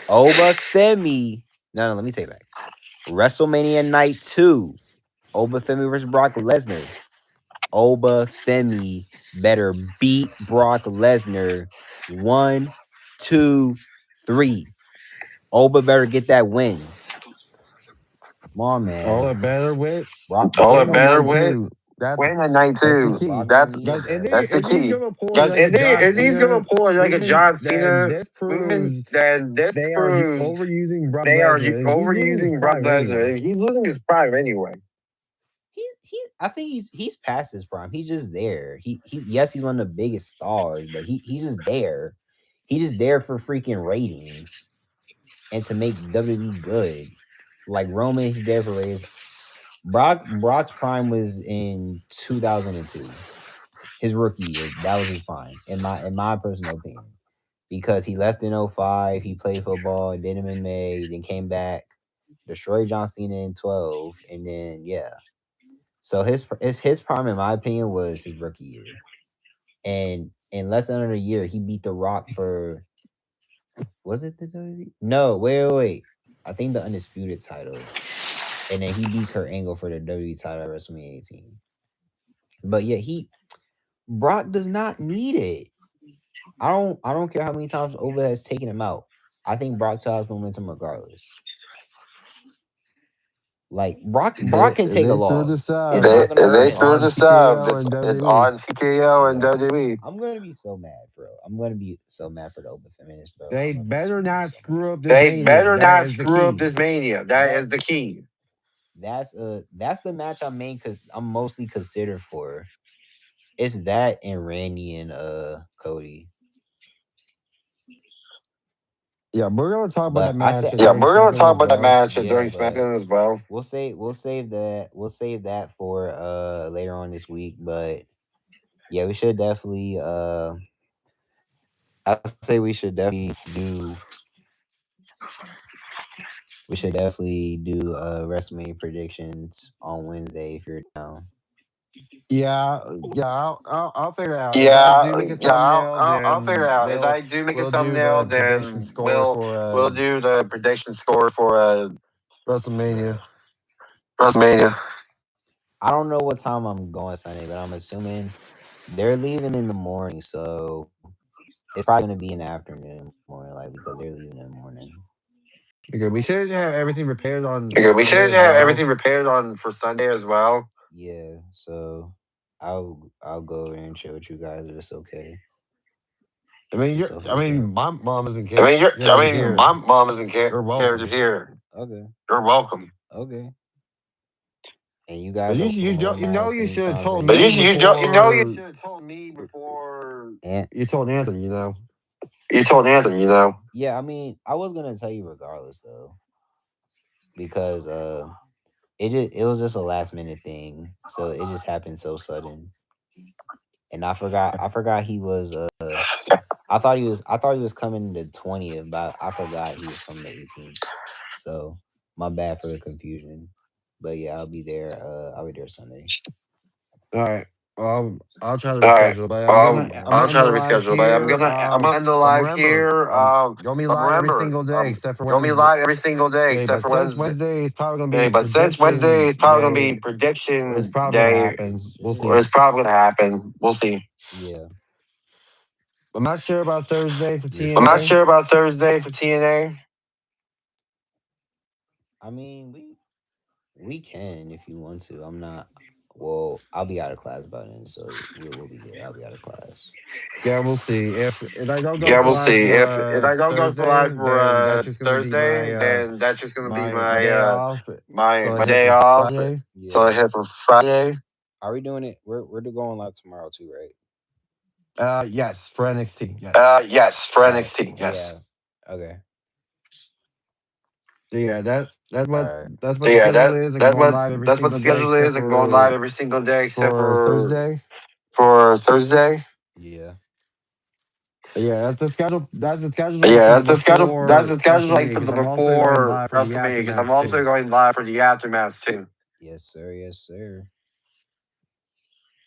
Speaker 2: Oba Femi. No, let me take it back. WrestleMania Night 2. Oba Femi versus Brock Lesnar. Oba Femi better beat Brock Lesnar. 1, 2, 3. Oba better get that win. Come on,
Speaker 4: All
Speaker 2: man.
Speaker 4: a better with
Speaker 2: Brock
Speaker 3: All
Speaker 4: win
Speaker 3: it
Speaker 4: at
Speaker 2: don't
Speaker 3: better
Speaker 4: night
Speaker 2: need it.
Speaker 3: with
Speaker 4: two. That's
Speaker 3: win at night
Speaker 4: that's the
Speaker 3: two.
Speaker 4: key.
Speaker 2: Brock don't
Speaker 3: That's
Speaker 2: need it,
Speaker 4: Because
Speaker 2: bro.
Speaker 3: that's the
Speaker 4: if he's
Speaker 3: key.
Speaker 4: gonna pull
Speaker 3: Because
Speaker 4: like a John
Speaker 3: if he's gonna
Speaker 4: Cena
Speaker 3: pull like a
Speaker 4: win,
Speaker 3: John
Speaker 4: then
Speaker 3: Cena
Speaker 4: this
Speaker 3: win,
Speaker 4: proves
Speaker 3: then this
Speaker 4: they are
Speaker 3: proves
Speaker 4: overusing Brock
Speaker 3: they are
Speaker 4: Lesnar, and he's losing his
Speaker 3: overusing Brock
Speaker 4: prime anyway.
Speaker 3: Lesnar. He's losing his prime anyway.
Speaker 2: I think he's past his prime. He's just there. He yes, he's one of the biggest stars, but he's just there. He's just there for freaking ratings and to make WWE good. Like Roman, he's there for ratings. Brock's prime was in 2002. His rookie year. That was his prime, in my personal opinion. Because he left in '05, he played football, did MMA, then came back, destroyed John Cena in 12, and then yeah. So his prime, in my opinion, was his rookie year, and in less than a year, he beat The Rock for, was it the WWE? No, wait. I think the undisputed title, and then he beat Kurt Angle for the WWE title at WrestleMania 18. But yeah, Brock does not need it. I don't care how many times Oba has taken him out. I think Brock still has momentum regardless. Like Brock can take a
Speaker 4: They screwed this
Speaker 2: loss. It's
Speaker 4: up.
Speaker 2: not gonna be
Speaker 3: They
Speaker 2: that
Speaker 3: screwed
Speaker 4: On
Speaker 2: bad.
Speaker 3: this up.
Speaker 4: TKO and
Speaker 3: It's
Speaker 4: WWE.
Speaker 3: on TKO and
Speaker 2: Yeah.
Speaker 3: WWE.
Speaker 2: I'm gonna be so mad, bro. I'm gonna be so mad for the Oba feminists, bro.
Speaker 4: They
Speaker 2: I'm gonna be
Speaker 4: better not
Speaker 2: so mad.
Speaker 4: screw up this
Speaker 3: They
Speaker 4: mania.
Speaker 3: better
Speaker 4: That
Speaker 3: not
Speaker 4: is the
Speaker 3: screw up
Speaker 4: key.
Speaker 3: this mania. That
Speaker 2: That
Speaker 3: is the key.
Speaker 2: that's the match I'm mostly considered for. It's that and Randy and Cody.
Speaker 4: Yeah, we're gonna talk about that
Speaker 2: But I
Speaker 4: match
Speaker 2: said
Speaker 3: Yeah,
Speaker 2: I
Speaker 4: during
Speaker 3: we're gonna
Speaker 4: SmackDown
Speaker 3: talk
Speaker 4: as
Speaker 3: about that
Speaker 4: well.
Speaker 3: match
Speaker 2: yeah,
Speaker 3: during
Speaker 2: but
Speaker 3: SmackDown as well.
Speaker 2: we'll save that for later on this week. But yeah, we should definitely I say we should definitely do WrestleMania predictions on Wednesday if you're down.
Speaker 4: I'll figure it out. If I
Speaker 3: Yeah,
Speaker 4: do make a
Speaker 3: yeah,
Speaker 4: thumbnail,
Speaker 3: I'll figure it
Speaker 4: then
Speaker 3: out. If I do make a
Speaker 4: we'll do
Speaker 3: thumbnail,
Speaker 4: the prediction
Speaker 3: then
Speaker 4: score for
Speaker 3: we'll do the prediction score for
Speaker 4: WrestleMania.
Speaker 3: WrestleMania.
Speaker 2: I don't know what time I'm going Sunday, but I'm assuming they're leaving in the morning, so it's probably gonna be in the afternoon more likely because they're leaving in the morning.
Speaker 4: Okay, we should have everything prepared on
Speaker 3: Okay,
Speaker 4: for
Speaker 3: we
Speaker 4: Sunday
Speaker 3: should
Speaker 4: as
Speaker 3: have
Speaker 4: well.
Speaker 3: everything prepared on for Sunday as well.
Speaker 2: Yeah, so I'll go over and chill with you guys if it's okay.
Speaker 4: I mean,
Speaker 2: And stuff
Speaker 4: I
Speaker 2: like that.
Speaker 4: mean, my mom doesn't
Speaker 3: I
Speaker 4: care.
Speaker 3: mean,
Speaker 4: Care to hear.
Speaker 3: my mom doesn't
Speaker 4: You're
Speaker 3: care to
Speaker 4: welcome.
Speaker 3: hear.
Speaker 2: Okay.
Speaker 3: You're welcome.
Speaker 2: Okay. And you
Speaker 4: But
Speaker 2: guys are
Speaker 4: you
Speaker 2: wearing
Speaker 4: you know
Speaker 2: masks
Speaker 4: you should have
Speaker 2: anytime
Speaker 4: told
Speaker 3: But
Speaker 4: me
Speaker 2: soon.
Speaker 3: you
Speaker 4: before
Speaker 3: should have told me before
Speaker 2: And
Speaker 4: you told Anthony. You know.
Speaker 3: you told Anthony.
Speaker 2: yeah, I mean, I was gonna tell you regardless though, because it was just a last minute thing, so it just happened so sudden, and I forgot he was I thought he was coming the 20th, but I forgot he was coming the 18th. So my bad for the confusion. But yeah, I'll be there Sunday.
Speaker 4: All right. I'll try to
Speaker 3: All right.
Speaker 4: reschedule, but I'm
Speaker 3: I'll
Speaker 4: gonna end
Speaker 3: try
Speaker 4: the
Speaker 3: to
Speaker 4: live
Speaker 3: reschedule, but
Speaker 4: here.
Speaker 3: I'm gonna end the
Speaker 4: But
Speaker 3: live
Speaker 4: remember,
Speaker 3: here.
Speaker 4: gonna be
Speaker 3: But
Speaker 4: live every
Speaker 3: remember,
Speaker 4: single day except for
Speaker 3: gonna be
Speaker 4: Wednesday.
Speaker 3: live every single day except
Speaker 4: But
Speaker 3: for
Speaker 4: since
Speaker 3: Wednesday.
Speaker 4: Wednesday is probably gonna
Speaker 3: Okay,
Speaker 4: be
Speaker 3: but since Wednesday
Speaker 4: prediction
Speaker 3: is probably gonna be
Speaker 4: day, it's
Speaker 3: prediction
Speaker 4: probably gonna
Speaker 3: day,
Speaker 4: happen. We'll see.
Speaker 3: it's probably gonna happen. We'll see.
Speaker 2: Yeah.
Speaker 4: I'm not sure about Thursday for
Speaker 2: Yes,
Speaker 3: I'm not
Speaker 2: sir.
Speaker 4: TNA.
Speaker 3: sure about Thursday for TNA.
Speaker 2: I mean, we can if you want to. I'm not. Well, I'll be out of class by then, so we'll be good. I'll be out of class.
Speaker 4: Yeah, we'll see. If I don't go
Speaker 3: Yeah,
Speaker 4: to
Speaker 3: we'll
Speaker 4: live
Speaker 3: see.
Speaker 4: for
Speaker 3: If I don't go to
Speaker 4: Thursday,
Speaker 3: live for
Speaker 4: then that's just gonna be
Speaker 3: Thursday, then that's just gonna be
Speaker 4: my day off. So I
Speaker 3: my
Speaker 4: hit
Speaker 3: day
Speaker 4: for
Speaker 3: off.
Speaker 4: Friday.
Speaker 3: So I
Speaker 2: Yeah.
Speaker 3: hit for Friday.
Speaker 2: Are we doing it? We're going live tomorrow too, right?
Speaker 4: Yes, for NXT. Yes.
Speaker 3: Yes, for
Speaker 2: All right.
Speaker 3: NXT. Yes.
Speaker 2: Yeah. Okay.
Speaker 4: So yeah,
Speaker 2: All right.
Speaker 4: that's what
Speaker 3: So
Speaker 4: the
Speaker 3: yeah,
Speaker 4: schedule is. I'm going live every
Speaker 3: that's what the
Speaker 4: single day
Speaker 3: schedule is. I'm going live every single day except
Speaker 4: for Thursday.
Speaker 3: for Thursday.
Speaker 2: Yeah.
Speaker 4: But yeah, that's the schedule. That's the schedule like for
Speaker 3: Yeah,
Speaker 4: the
Speaker 3: that's the
Speaker 4: before
Speaker 3: schedule like
Speaker 4: WrestleMania
Speaker 3: for
Speaker 4: because
Speaker 3: the
Speaker 4: I'm also going
Speaker 3: before
Speaker 4: live for the
Speaker 3: WrestleMania because I'm
Speaker 4: aftermaths
Speaker 3: also
Speaker 4: too.
Speaker 3: going live for the aftermath too.
Speaker 2: Yes, sir. Yes, sir.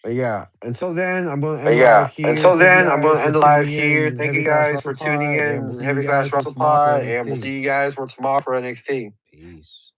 Speaker 4: But yeah, until then, I'm going to
Speaker 3: But
Speaker 4: end the
Speaker 3: yeah,
Speaker 4: live here.
Speaker 3: until
Speaker 4: Thank you
Speaker 3: then, I'm going
Speaker 4: guys
Speaker 3: to
Speaker 4: for
Speaker 3: end the live
Speaker 4: tuning
Speaker 3: here.
Speaker 4: in.
Speaker 3: Thank you
Speaker 4: Heavy Clash
Speaker 3: guys for tuning
Speaker 4: WrestlePod, and we'll
Speaker 3: in,
Speaker 4: see you
Speaker 3: Heavy Clash
Speaker 4: guys for tomorrow for
Speaker 3: WrestlePod, and we'll
Speaker 4: NXT.
Speaker 3: see you guys for tomorrow for NXT.
Speaker 2: Peace.